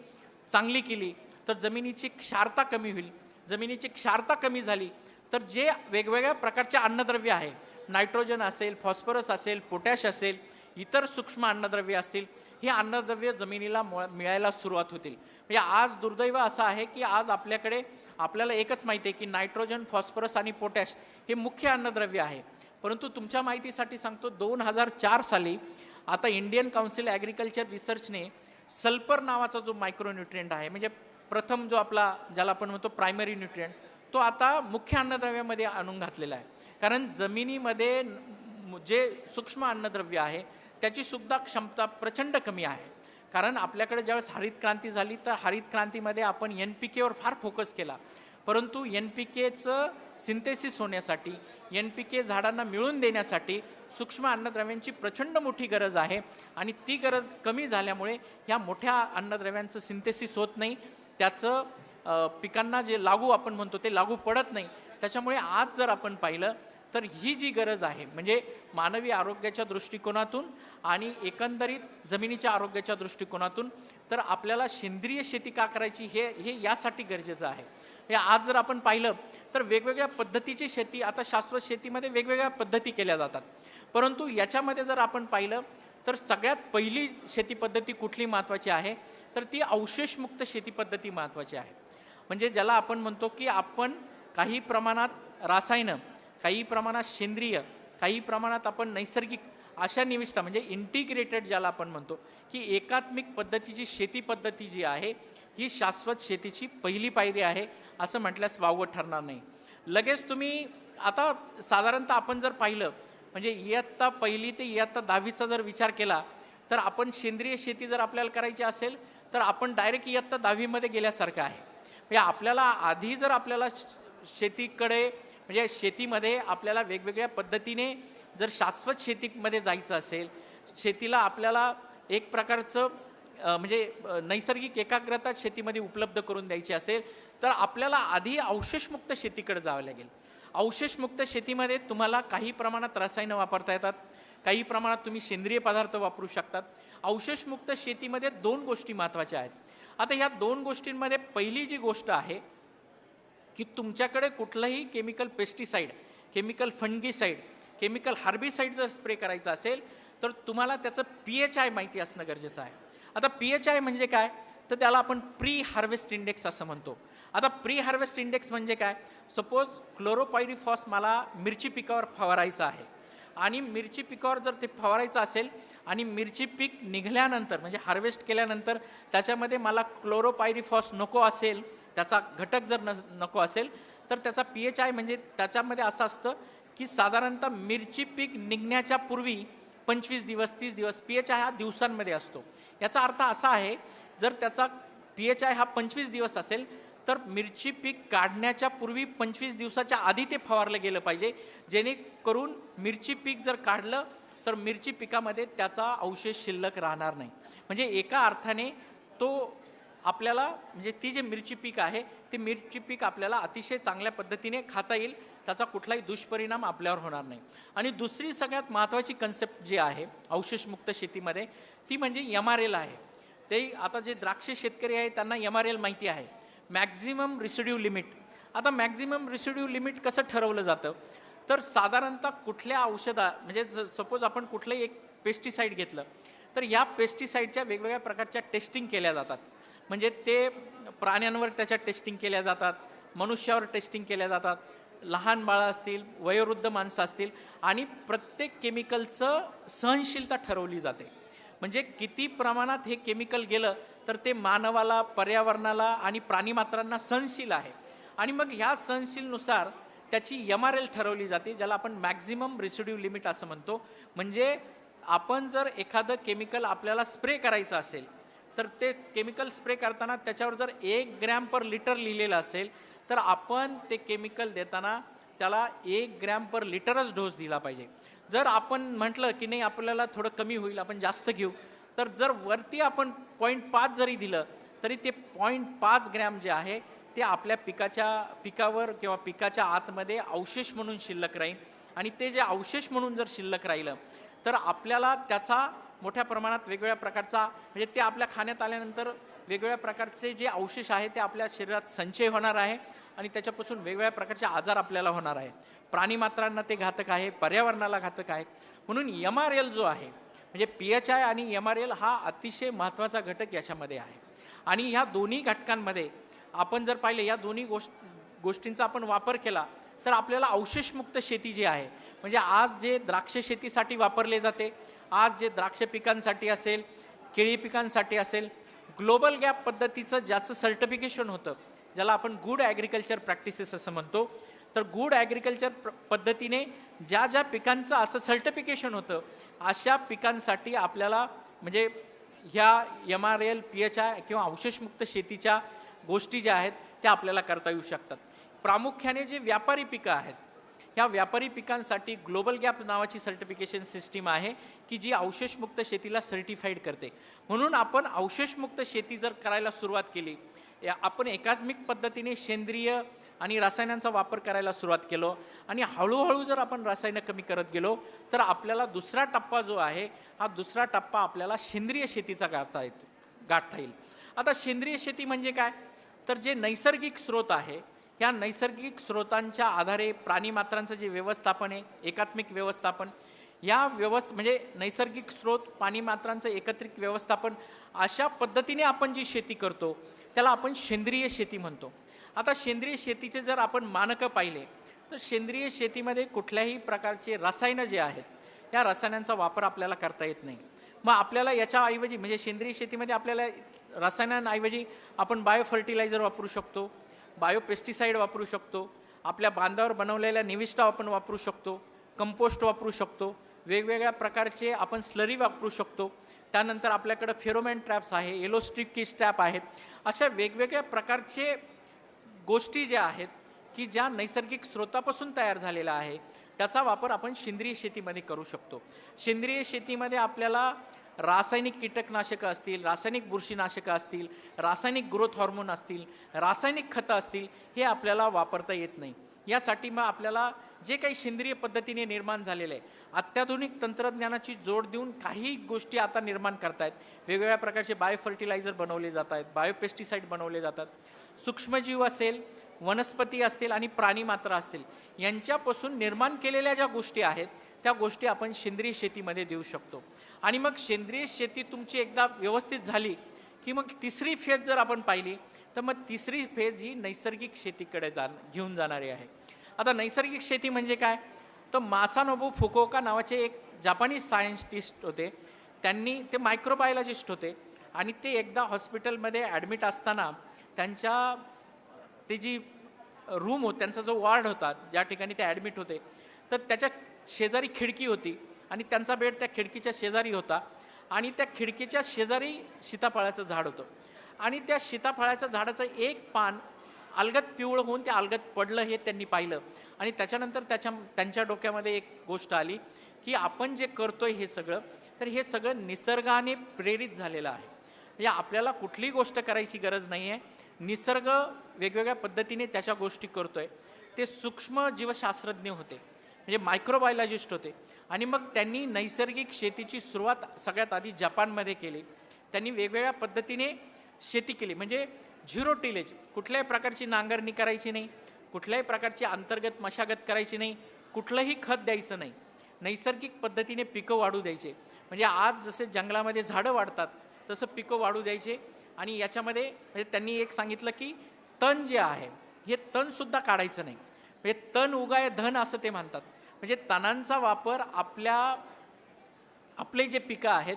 चांगली केली, तर जमिनीची क्षारता कमी होईल. जमिनीची क्षारता कमी झाली, तर जे वेगवेगळ्या प्रकारचे अन्नद्रव्य आहे, नायट्रोजन असेल, फॉस्फरस असेल, पोटॅश असेल, इतर सूक्ष्म अन्नद्रव्य असतील, हे अन्नद्रव्य जमिनीला मिळायला सुरुवात होतील. म्हणजे आज दुर्दैव असं आहे की आज आपल्याला एकच माहिती आहे की नायट्रोजन, फॉस्फरस आणि पोटॅश हे मुख्य अन्नद्रव्य आहे. परंतु तुमच्या माहितीसाठी सांगतो, 2004 साली आता इंडियन काउन्सिल ॲग्रिकल्चर रिसर्चने सल्फर नावाचा जो मायक्रोन्यूट्रिएंट आहे, म्हणजे प्रथम जो आपला ज्याला आपण म्हणतो प्रायमरी न्यूट्रिएंट, तो आता मुख्य अन्नद्रव्यामध्ये आणून घातलेला आहे. कारण जमिनीमध्ये जे सूक्ष्म अन्नद्रव्य आहे, त्याची सुद्धा क्षमता प्रचंड कमी आहे. कारण आपल्याकडे ज्यावेळेस हरित क्रांती झाली तर हरित क्रांतीमध्ये आपण NPKवर फार फोकस केला, परंतु NPKचं सिंथेसिस होण्यासाठी, NPK झाडांना मिळून देण्यासाठी सूक्ष्म अन्नद्रव्यांची प्रचंड मोठी गरज आहे आणि ती गरज कमी झाल्यामुळे ह्या मोठ्या अन्नद्रव्यांचं सिंथेसिस होत नाही, त्याचं पिकांना जे लागू आपण म्हणतो ते लागू पडत नाही. त्याच्यामुळे आज जर आपण पाहिलं तर ही जी गरज आहे म्हणजे मानवी आरोग्याच्या दृष्टिकोनातून आणि एकंदरीत जमिनीच्या आरोग्याच्या दृष्टिकोनातून तर आपल्याला सेंद्रिय शेती का करायची हे यासाठी गरजेचं आहे. हे आज जर आपण पाहिलं तर वेगवेगळ्या पद्धतीची शेती, आता शाश्वत शेतीमध्ये वेगवेगळ्या पद्धती केल्या जातात, परंतु याच्यामध्ये जर आपण पाहिलं तर सगळ्यात पहिली शेती पद्धती कुठली महत्त्वाची आहे तर ती अवशेषमुक्त शेती पद्धती महत्त्वाची आहे. म्हणजे ज्याला आपण म्हणतो की आपण काही प्रमाणात रासायन, काही प्रमाणात सेंद्रिय, काही प्रमाणात आपण नैसर्गिक अशा निविष्ठा म्हणजे इंटिग्रेटेड ज्याला आपण म्हणतो की एकात्मिक पद्धतीची शेती पद्धती जी आहे ही शाश्वत शेतीची पहिली पायरी आहे असं म्हटल्यास वावगं ठरणार नाही. लगेच तुम्ही आता साधारणतः आपण जर पाहिलं म्हणजे इयत्ता पहिली ते इयत्ता 10वीचा जर विचार केला तर आपण सेंद्रिय शेती जर आपल्याला करायची असेल तर आपण डायरेक्ट इयत्ता 10वीमध्ये गेल्यासारखं आहे. म्हणजे आपल्याला आधी जर आपल्याला शेतीकडे म्हणजे शेतीमध्ये आपल्याला वेगवेगळ्या पद्धतीने जर शाश्वत शेतीमध्ये जायचं असेल, शेतीला आपल्याला एक प्रकारचं म्हणजे नैसर्गिक एकाग्रता शेतीमध्ये उपलब्ध करून द्यायची असेल तर आपल्याला आधी अवशेषमुक्त शेतीकडे जावं लागेल. अवशेषमुक्त शेतीमध्ये तुम्हाला काही प्रमाणात रसायनं वापरता येतात, काही प्रमाणात तुम्ही सेंद्रिय पदार्थ वापरू शकतात. अवशेषमुक्त शेतीमध्ये 2 गोष्टी महत्त्वाच्या आहेत. आता ह्या 2 गोष्टींमध्ये पहिली जी गोष्ट आहे की तुमच्याकडे कुठलंही chemical pesticide, chemical fungicide, chemical herbicide जर स्प्रे करायचं असेल तर तुम्हाला त्याचं PHI माहिती असणं गरजेचं आहे. आता PHI म्हणजे काय तर त्याला आपण प्री हार्वेस्ट इंडेक्स असं म्हणतो. आता प्री हार्वेस्ट इंडेक्स म्हणजे काय, सपोज क्लोरोपायरीफॉस मला मिरची पिकावर फवारायचं आहे आणि मिरची पिकावर जर ते फवारायचं असेल आणि मिरची पीक निघाल्यानंतर म्हणजे हार्वेस्ट केल्यानंतर त्याच्यामध्ये मला क्लोरोपायरीफॉस नको असेल, त्याचा घटक जर नको असेल तर त्याचा PHI म्हणजे त्याच्यामध्ये असं असतं की साधारणतः मिरची पीक निघण्याच्या पूर्वी 25 दिवस 30 दिवस PHI हा दिवसांमध्ये असतो. याचा अर्थ असा आहे जर त्याचा PHI हा 25 दिवस असेल तर मिरची पीक काढण्याच्या पूर्वी 25 दिवसाच्या आधी ते फवारलं गेलं पाहिजे, जेणेकरून मिरची पीक जर काढलं तर मिरची पिकामध्ये त्याचा अवशेष शिल्लक राहणार नाही. म्हणजे एका अर्थाने तो आपल्याला म्हणजे ती जे मिरची पीक आहे ते मिरची पीक आपल्याला अतिशय चांगल्या पद्धतीने खाता येईल, त्याचा कुठलाही दुष्परिणाम आपल्यावर होणार नाही. आणि दुसरी सगळ्यात महत्त्वाची कन्सेप्ट जी आहे अवशेषमुक्त शेतीमध्ये ती म्हणजे MRL आहे. ते आता जे द्राक्ष शेतकरी आहे त्यांना MRL माहिती आहे, मॅक्झिमम रिसिड्यू लिमिट. आता मॅक्झिमम रिसिड्यू लिमिट कसं ठरवलं जातं तर साधारणतः कुठल्या म्हणजे सपोज आपण कुठलंही एक पेस्टिसाइड घेतलं तर या पेस्टिसाइडच्या वेगवेगळ्या प्रकारच्या टेस्टिंग केल्या जातात. म्हणजे ते प्राण्यांवर त्याच्या टेस्टिंग केल्या जातात, मनुष्यावर टेस्टिंग केल्या जातात, लहान बाळं असतील, वयोवृद्ध माणसं असतील आणि प्रत्येक केमिकलचं सहनशीलता ठरवली जाते. म्हणजे किती प्रमाणात हे केमिकल गेलं तर ते मानवाला, पर्यावरणाला आणि प्राणीमात्रांना सहनशील आहे आणि मग ह्या सहनशीलनुसार त्याची MRL ठरवली जाते, ज्याला आपण मॅक्झिमम रेसिड्यू लिमिट असं म्हणतो. म्हणजे आपण जर एखादं केमिकल आपल्याला स्प्रे करायचं असेल तर ते केमिकल स्प्रे करताना त्याच्यावर जर 1 ग्रॅम पर लिटर लिहिलेलं असेल तर आपण ते केमिकल देताना त्याला 1 ग्रॅम पर लिटरच डोस दिला पाहिजे. जर आपण म्हटलं की नाही आपल्याला थोडं कमी होईल, आपण जास्त घेऊ, तर जर वरती आपण 0.5 जरी दिलं तरी ते 0.5 ग्रॅम जे आहे ते आपल्या पिकावर किंवा पिकाच्या आतमध्ये अवशेष म्हणून शिल्लक राहील आणि ते जे अवशेष म्हणून जर शिल्लक राहिलं तर आपल्याला त्याचा मोठ्या प्रमाणात वेगवेगळ्या प्रकारचा म्हणजे ते आपल्या खाण्यात आल्यानंतर वेगवेगळ्या प्रकारचे जे अवशेष आहे ते आपल्या शरीरात संचय होणार आहे आणि त्याच्यापासून वेगवेगळ्या प्रकारचे आजार आपल्याला होणार आहे. प्राणीमात्रांना ते घातक आहे, पर्यावरणाला घातक आहे. म्हणून MRL जो आहे म्हणजे PHI आणि MRL हा अतिशय महत्त्वाचा घटक याच्यामध्ये आहे. आणि ह्या दोन्ही घटकांमध्ये आपण जर पाहिले या दोन्ही गोष्टींचा आपण वापर केला तर आपल्याला अवशेषमुक्त शेती जी आहे म्हणजे आज जे द्राक्ष शेतीसाठी वापरले जाते, आज जे द्राक्ष पिकांसाठी असेल, केळी पिकांसाठी असेल, ग्लोबल गॅप पद्धतीचं ज्याचं सर्टिफिकेशन होतं, ज्याला आपण गुड ॲग्रिकल्चर प्रॅक्टिसेस असं म्हणतो, तर गुड ॲग्रिकल्चर पद्धतीने ज्या पिकांचं असं सर्टिफिकेशन होतं अशा पिकांसाठी आपल्याला म्हणजे ह्या MRL, PHI किंवा अवशेषमुक्त शेतीच्या गोष्टी ज्या आहेत त्या आपल्याला करता येऊ शकतात. प्रामुख्याने जे व्यापारी पिकं आहेत, ह्या व्यापारी पिकांसाठी ग्लोबल गॅप नावाची सर्टिफिकेशन सिस्टीम आहे की जी अवशेषमुक्त शेतीला सर्टिफाईड करते. म्हणून आपण अवशेषमुक्त शेती जर करायला सुरुवात केली, आपण एकात्मिक पद्धतीने सेंद्रिय आणि रसायनांचा वापर करायला सुरुवात केलो आणि हळूहळू जर आपण रसायनं कमी करत गेलो तर आपल्याला दुसरा टप्पा जो आहे, हा दुसरा टप्पा आपल्याला सेंद्रिय शेतीचा गाठता येईल. आता सेंद्रिय शेती म्हणजे काय, तर जे नैसर्गिक स्रोत आहे, या नैसर्गिक स्रोतांच्या आधारे प्राणीमात्रांचं जे व्यवस्थापन आहे, एकात्मिक व्यवस्थापन, या म्हणजे नैसर्गिक स्रोत पाणीमात्रांचं एकत्रित व्यवस्थापन, अशा पद्धतीने आपण जी शेती करतो त्याला आपण सेंद्रिय शेती म्हणतो. आता सेंद्रिय शेतीचे जर आपण मानकं पाहिले तर सेंद्रिय शेतीमध्ये कुठल्याही प्रकारचे रसायनं जे आहेत, या रसायनांचा वापर आपल्याला करता येत नाही. मग आपल्याला याच्याऐवजी म्हणजे सेंद्रिय शेतीमध्ये आपल्याला रसायनांऐवजी आपण बायो फर्टिलायझर वापरू शकतो, बायो पेस्टिसाईड वापरू शकतो, आपल्या बांधावर बनवलेल्या निविष्ठा आपण वापरू शकतो, कंपोस्ट वापरू शकतो, वेगवेगळ्या प्रकारचे आपण स्लरी वापरू शकतो. त्यानंतर आपल्याकडे फेरोमॅन ट्रॅप्स आहे, येलो स्टिकी ट्रॅप आहेत. अशा वेगवेगळ्या प्रकारचे गोष्टी ज्या आहेत की ज्या नैसर्गिक स्रोतापासून तयार झालेला आहे, त्याचा वापर आपण सेंद्रिय शेतीमध्ये करू शकतो. सेंद्रिय शेतीमध्ये आपल्याला रासायनिक कीटकनाशकं असतील, रासायनिक बुरशीनाशकं असतील, रासायनिक ग्रोथ हॉर्मोन असतील, रासायनिक खतं असतील, हे आपल्याला वापरता येत नाही. यासाठी मग आपल्याला जे काही सेंद्रिय पद्धतीने निर्माण झालेलं आहे, अत्याधुनिक तंत्रज्ञानाची जोड देऊन काही गोष्टी आता निर्माण करतायत. वेगवेगळ्या प्रकारचे बायो फर्टिलायझर बनवले जात आहेत, बायो पेस्टिसाईड बनवले जातात. सूक्ष्मजीव असेल, वनस्पती असतील आणि प्राणीमात्रा असतील, यांच्यापासून निर्माण केलेल्या ज्या गोष्टी आहेत त्या गोष्टी आपण सेंद्रिय शेतीमध्ये देऊ शकतो. आणि मग सेंद्रिय शेती तुमची एकदा व्यवस्थित झाली की मग तिसरी फेज जर आपण पाहिली तर मग तिसरी फेज ही नैसर्गिक शेतीकडे घेऊन जाणारी आहे. आता नैसर्गिक शेती म्हणजे काय, तर मासानोबू फुकुओका नावाचे एक जापानीज सायंटिस्ट होते. त्यांनी ते मायक्रोबायोलॉजिस्ट होते आणि ते एकदा हॉस्पिटलमध्ये ॲडमिट असताना त्यांच्या ते जी रूम होती, त्यांचा जो वॉर्ड होता ज्या ठिकाणी ते ॲडमिट होते, तर त्याच्या शेजारी खिडकी होती आणि त्यांचा बेड त्या खिडकीच्या शेजारी होता आणि त्या खिडकीच्या शेजारी सीताफळाचं झाड होतं आणि त्या सीताफळाच्या झाडाचं एक पान अलगद पिवळं होऊन ते अलगद पडलं हे त्यांनी पाहिलं. आणि त्याच्यानंतर त्यांच्या डोक्यामध्ये एक गोष्ट आली की आपण जे करतोय हे सगळं, तर हे सगळं निसर्गाने प्रेरित झालेलं आहे. म्हणजे आपल्याला कुठलीही गोष्ट करायची गरज नाही आहे, निसर्ग वेगवेगळ्या पद्धतीने त्याच्या गोष्टी करतोय. ते सूक्ष्म जीवशास्त्रज्ञ होते, म्हणजे मायक्रोबायोलॉजिस्ट होते आणि मग त्यांनी नैसर्गिक शेतीची सुरुवात सगळ्यात आधी जपानमध्ये केली. त्यांनी वेगवेगळ्या पद्धतीने शेती केली, म्हणजे झिरो टिलेज, कुठल्याही प्रकारची नांगरणी करायची नाही, कुठल्याही प्रकारची अंतर्गत मशागत करायची नाही, कुठलंही खत द्यायचं नाही, नैसर्गिक पद्धतीने पिकं वाढू द्यायचे. म्हणजे आज जसे जंगलामध्ये झाडं वाढतात तसं पिकं वाढू द्यायचे. आणि याच्यामध्ये म्हणजे त्यांनी एक सांगितलं की तण जे आहे हे तणसुद्धा काढायचं नाही, म्हणजे तण उगाय धन असं ते म्हणतात. म्हणजे तणांचा वापर आपले जे पिकं आहेत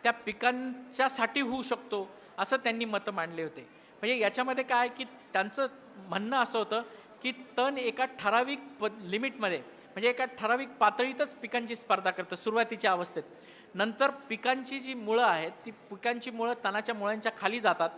त्या पिकांच्यासाठी होऊ शकतो असं त्यांनी मतं मांडले होते. म्हणजे याच्यामध्ये काय की त्यांचं म्हणणं असं होतं की तण एका ठराविक लिमिटमध्ये, म्हणजे एका ठराविक पातळीतच पिकांची स्पर्धा करतं सुरुवातीच्या अवस्थेत. नंतर पिकांची जी मुळं आहेत ती पिकांची मुळं तणाच्या मुळांच्या खाली जातात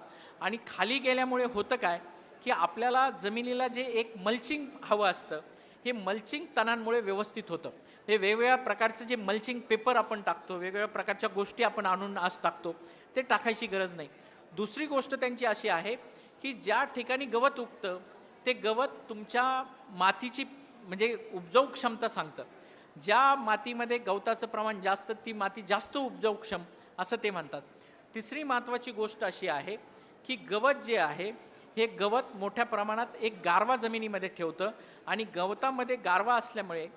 आणि खाली गेल्यामुळे होतं काय की आपल्याला जमिनीला जे एक मल्चिंग हवं असतं, हे मल्चिंग तणांमुळे व्यवस्थित होतं. हे वेगवेगळ्या प्रकारचं जे मल्चिंग पेपर आपण टाकतो, वेगवेगळ्या प्रकारच्या गोष्टी आपण आणून आज टाकतो, ते टाकायची गरज नाही. दुसरी गोष्ट त्यांची अशी आहे की ज्या ठिकाणी गवत उगतं ते गवत तुमच्या मातीची म्हणजे उपजाऊ क्षमता सांगतं. ज्या मातीमध्ये गवताचं प्रमाण जास्त ती माती जास्त उपजाऊक्षम असं ते म्हणतात. तिसरी महत्त्वाची गोष्ट अशी आहे की गवत जे आहे हे गवत मोठ्या प्रमाणात एक गारवा जमिनीमध्ये ठेवतं आणि गवतामध्ये गारवा असल्यामुळे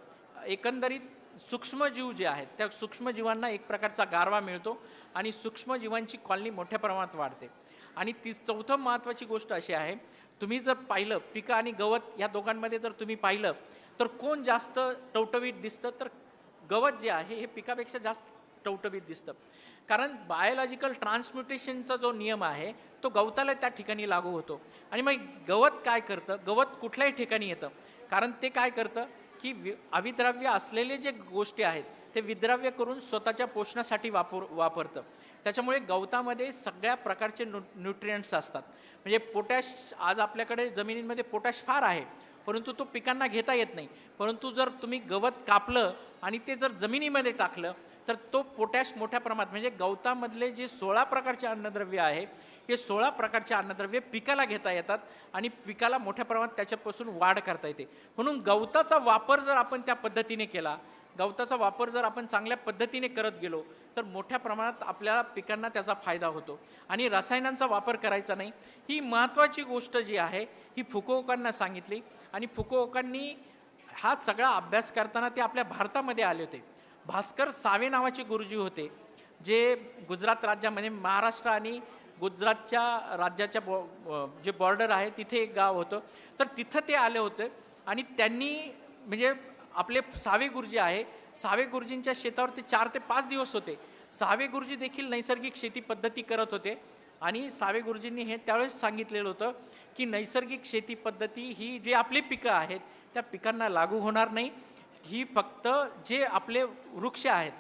एकंदरीत सूक्ष्मजीव जे आहेत त्या सूक्ष्मजीवांना एक प्रकारचा गारवा मिळतो आणि सूक्ष्मजीवांची कॉलनी मोठ्या प्रमाणात वाढते. आणि चौथं महत्त्वाची गोष्ट अशी आहे, तुम्ही जर पाहिलं पिकं आणि गवत या दोघांमध्ये जर तुम्ही पाहिलं तर कोण जास्त टवटवीत दिसतं, तर गवत जे आहे हे पिकापेक्षा जास्त टवटवीत दिसतं. कारण बायोलॉजिकल ट्रान्सम्युटेशनचा जो नियम आहे तो गवताला त्या ठिकाणी लागू होतो. आणि मग गवत काय करतं, गवत कुठल्याही ठिकाणी येतं कारण ते काय करतं की अविद्राव्य असलेले जे गोष्टी आहेत ते विद्राव्य करून स्वतःच्या पोषणासाठी वापरतं. त्याच्यामुळे गवतामध्ये सगळ्या प्रकारचे न्यूट्रिएंट्स असतात. म्हणजे पोटॅश, आज आपल्याकडे जमिनीमध्ये पोटॅश फार आहे, परंतु तो पिकांना घेता येत नाही. परंतु जर तुम्ही गवत कापलं आणि ते जर जमिनीमध्ये टाकलं तर तो पोटॅश मोठ्या प्रमाणात, म्हणजे गवतामधले जे 16 प्रकारचे अन्नद्रव्य आहे, हे 16 प्रकारचे अन्नद्रव्य पिकाला घेता येतात आणि पिकाला मोठ्या प्रमाणात त्याच्यापासून वाढ करता येते. म्हणून गवताचा वापर जर आपण त्या पद्धतीने केला, गवताचा वापर जर आपण चांगल्या पद्धतीने करत गेलो तर मोठ्या प्रमाणात आपल्याला पिकांना त्याचा फायदा होतो. आणि रसायनांचा वापर करायचा नाही, ही महत्त्वाची गोष्ट जी आहे ही फुकुओकांना सांगितली. आणि फुकुओकांनी हा सगळा अभ्यास करताना ते आपल्या भारतामध्ये आले होते. भास्कर सावे नावाचे गुरुजी होते, जे गुजरात राज्यामध्ये, महाराष्ट्र आणि गुजरातच्या राज्याच्या जे बॉर्डर आहे तिथे एक गाव होतं, तर तिथं ते आले होते. आणि त्यांनी, म्हणजे आपले सावे गुरुजी आहे, सावे गुरुजींच्या शेतावर ते 4 ते 5 दिवस होते. सावे गुरुजी देखील नैसर्गिक शेती पद्धती करत होते. आणि सावे गुरुजींनी हे त्यावेळेस सांगितलेलं होतं की नैसर्गिक शेती पद्धती ही जे आपले पिकं आहेत त्या पिकांना लागू होणार नाही. ही फक्त जे आपले वृक्ष आहेत,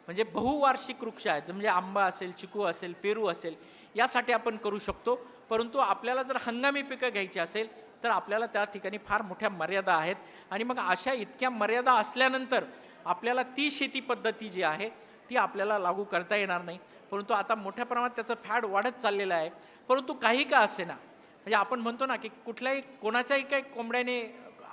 म्हणजे बहुवार्षिक वृक्ष आहेत, म्हणजे आंबा असेल, चिकू असेल, पेरू असेल, यासाठी आपण करू शकतो. परंतु आपल्याला जर हंगामी पिकं घ्यायची असेल तर आपल्याला त्या ठिकाणी फार मोठ्या मर्यादा आहेत. आणि मग अशा इतक्या मर्यादा असल्यानंतर आपल्याला ती शेती पद्धती जी आहे ती आपल्याला लागू करता येणार नाही. परंतु आता मोठ्या प्रमाणात त्याचं फॅड वाढत चाललेलं आहे. परंतु काही का असेना, म्हणजे आपण म्हणतो ना की कुठल्याही कोणाच्याही काही कोंबड्याने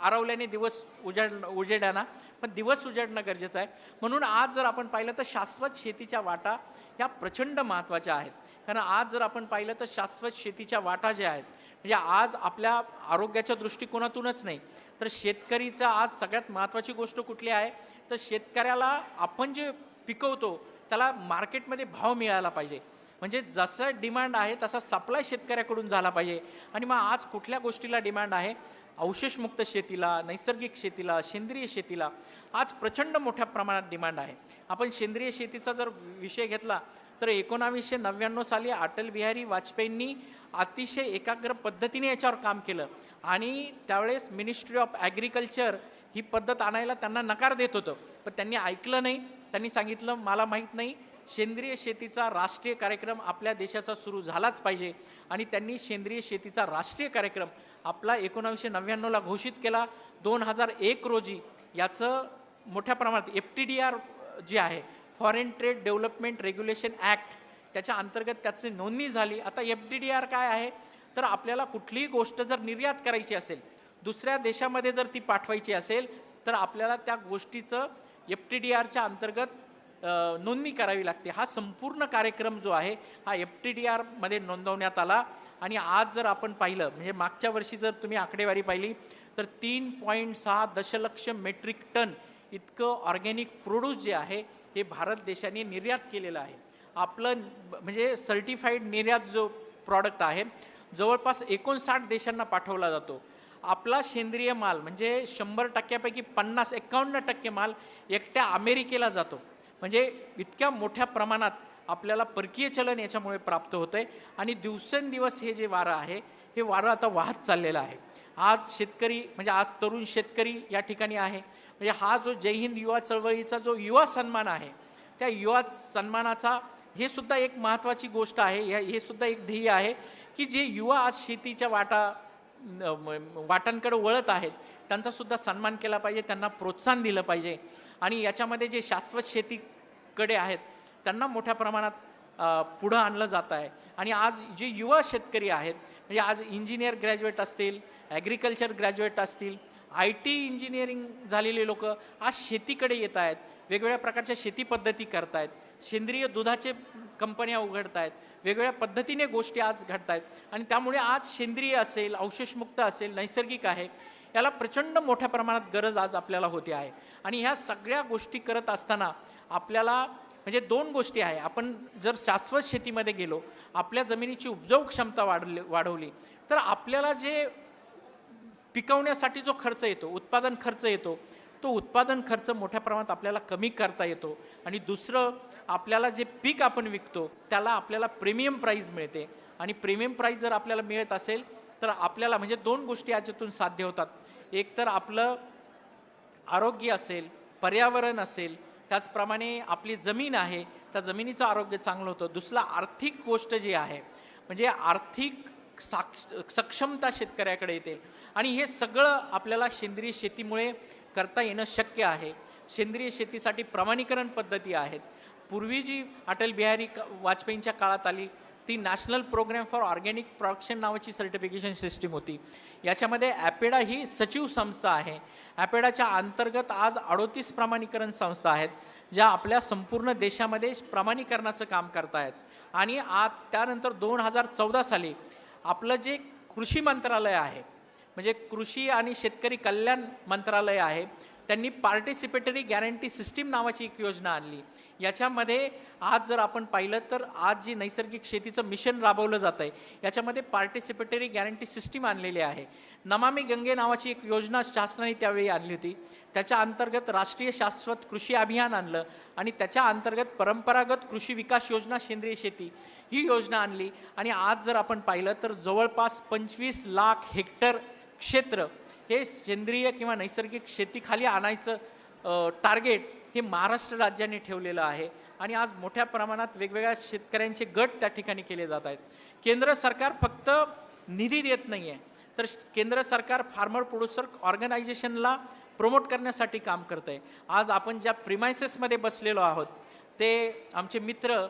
आरवल्याने दिवस उजेडाना, पण दिवस उजाडणं गरजेचं आहे. म्हणून आज जर आपण पाहिलं तर शाश्वत शेतीच्या वाटा ह्या प्रचंड महत्त्वाच्या आहेत. कारण आज जर आपण पाहिलं तर शाश्वत शेतीच्या वाटा ज्या आहेत, म्हणजे आज आपल्या आरोग्याच्या दृष्टिकोनातूनच नाही तर शेतकरीचा आज सगळ्यात महत्त्वाची गोष्ट कुठली आहे, तर शेतकऱ्याला आपण जे पिकवतो त्याला मार्केटमध्ये भाव मिळाला पाहिजे. म्हणजे जसं डिमांड आहे तसा सप्लाय शेतकऱ्याकडून झाला पाहिजे. आणि मग आज कुठल्या गोष्टीला डिमांड आहे, अवशेषमुक्त शेतीला, नैसर्गिक शेतीला, सेंद्रिय शेतीला आज प्रचंड मोठ्या प्रमाणात डिमांड आहे. आपण सेंद्रिय शेतीचा जर विषय घेतला तर 1999 साली अटल बिहारी वाजपेयींनी अतिशय एकाग्र पद्धतीने याच्यावर काम केलं. आणि त्यावेळेस मिनिस्ट्री ऑफ ॲग्रिकल्चर ही पद्धत आणायला त्यांना नकार देत होतं, पण त्यांनी ऐकलं नाही. त्यांनी सांगितलं मला माहीत नाही, सेंद्रिय शेतीचा राष्ट्रीय कार्यक्रम आपल्या देशाचा सुरू झालाच पाहिजे. आणि त्यांनी सेंद्रिय शेतीचा राष्ट्रीय कार्यक्रम आपला 1999ला घोषित केला. 2001 रोजी याचं मोठ्या प्रमाणात FTDR जी आहे, foreign trade development regulation act, त्याच्या अंतर्गत त्याची नोंदणी झाली. आता FTDR काय आहे, तर आपल्याला कुठलीही गोष्ट जर निर्यात करायची असेल, दुसऱ्या देशामध्ये जर ती पाठवायची असेल तर आपल्याला त्या गोष्टीचं FTDRच्या अंतर्गत नोंदणी करावी लागते. हा संपूर्ण कार्यक्रम जो आहे हा FTDR मध्ये नोंदवण्यात आला. आणि आज जर आपण पाहिलं, म्हणजे मागच्या वर्षी जर तुम्ही आकडेवारी पाहिली तर 3.6 दशलक्ष मेट्रिक टन इतकं ऑर्गॅनिक प्रोड्यूस जे आहे हे भारत देशाने निर्यात केलेलं आहे. आपलं म्हणजे सर्टिफाईड निर्यात जो प्रॉडक्ट आहे जवळपास 59 देशांना पाठवला जातो. आपला सेंद्रिय माल म्हणजे 100%पैकी 51% माल एकट्या अमेरिकेला जातो. म्हणजे इतक्या मोठ्या प्रमाणात आपल्याला परकीय चलन याच्यामुळे प्राप्त होतं आहे. आणि दिवसेंदिवस हे जे वारं आहे हे वारं आता वाहत चाललेलं आहे. आज शेतकरी, म्हणजे आज तरुण शेतकरी या ठिकाणी आहे. म्हणजे हा जो जय हिंद युवा चळवळीचा जो युवा सन्मान आहे, त्या युवा सन्मानाचा हे सुद्धा एक महत्त्वाची गोष्ट आहे. हे सुद्धा एक ध्येय आहे की जे युवा आज शेतीच्या वाटांकडे वळत आहेत त्यांचा सुद्धा सन्मान केला पाहिजे, त्यांना प्रोत्साहन दिलं पाहिजे. आणि याच्यामध्ये जे शाश्वत शेतीकडे आहेत त्यांना मोठ्या प्रमाणात पुढं आणलं जात आहे. आणि आज जे युवा शेतकरी आहेत, म्हणजे आज इंजिनियर ग्रॅज्युएट असतील, ॲग्रिकल्चर ग्रॅज्युएट असतील, IT इंजिनिअरिंग झालेले लोक आज शेतीकडे येत आहेत, वेगवेगळ्या प्रकारच्या शेती पद्धती करत आहेत, सेंद्रिय दुधाचे कंपन्या उघडत आहेत, वेगवेगळ्या पद्धतीने गोष्टी आज घडत आहेत. आणि त्यामुळे आज सेंद्रिय असेल, अवशेषमुक्त असेल, नैसर्गिक आहे, याला प्रचंड मोठ्या प्रमाणात गरज आज आपल्याला होते आहे. आणि ह्या सगळ्या गोष्टी करत असताना आपल्याला म्हणजे 2 गोष्टी आहे. आपण जर शाश्वत शेतीमध्ये गेलो, आपल्या जमिनीची उपजाऊ क्षमता वाढवली तर आपल्याला जे पिकवण्यासाठी जो खर्च येतो, उत्पादन खर्च येतो, तो उत्पादन खर्च मोठ्या प्रमाणात आपल्याला कमी करता येतो. आणि दुसरं, आपल्याला जे पीक आपण विकतो त्याला आपल्याला प्रीमियम प्राईस मिळते. आणि प्रीमियम प्राईस जर आपल्याला मिळत असेल तर आपल्याला म्हणजे 2 गोष्टी याच्यातून साध्य होतात. एक तर आपलं आरोग्य असेल, पर्यावरण असेल, त्याचप्रमाणे आपली जमीन आहे, त्या जमिनीचं आरोग्य चांगलं होतं. दुसरं आर्थिक गोष्ट जी आहे, म्हणजे आर्थिक सक्षमता शेतकऱ्याकडे येते आणि हे सगळं आपल्याला सेंद्रिय शेतीमुळे करता येणं शक्य आहे. सेंद्रिय शेतीसाठी प्रमाणीकरण पद्धती आहेत. पूर्वी जी अटल बिहारी वाजपेयींच्या काळात आली ती national programme for organic production नावाची सर्टिफिकेशन सिस्टीम होती. याच्यामध्ये ॲपेडा ही सचिव संस्था आहे. ॲपेडाच्या अंतर्गत आज 38 प्रमाणीकरण संस्था आहेत ज्या आपल्या संपूर्ण देशामध्ये प्रमाणीकरणाचं काम करत आहेत. आणि त्यानंतर 2014 साली आपलं जे कृषी मंत्रालय आहे, म्हणजे कृषी आणि शेतकरी कल्याण मंत्रालय आहे, त्यांनी पार्टिसिपेटरी गॅरंटी सिस्टीम नावाची एक योजना आणली. याच्यामध्ये आज जर आपण पाहिलं तर आज जी नैसर्गिक शेतीचं मिशन राबवलं जातं आहे याच्यामध्ये पार्टिसिपेटरी गॅरंटी सिस्टीम आणलेली आहे. नमामि गंगे नावाची एक योजना शासनाने त्यावेळी आणली होती. त्याच्या अंतर्गत राष्ट्रीय शाश्वत कृषी अभियान आणलं आणि त्याच्या अंतर्गत परंपरागत कृषी विकास योजना सेंद्रिय शेती ही योजना आणली. आणि आज जर आपण पाहिलं तर जवळपास 25 लाख हेक्टर क्षेत्र हे सेंद्रिय किंवा नैसर्गिक शेतीखाली आणायचं टार्गेट हे महाराष्ट्र राज्याने ठेवलेलं आहे. आणि आज मोठ्या प्रमाणात वेगवेगळ्या शेतकऱ्यांचे गट त्या ठिकाणी केले जात आहेत. केंद्र सरकार फक्त निधी देत नाही आहे, तर केंद्र सरकार फार्मर प्रोड्युसर ऑर्गनायझेशनला प्रमोट करण्यासाठी काम करतं आहे. आज आपण ज्या प्रिमायसेसमध्ये बसलेलो आहोत ते आमचे मित्र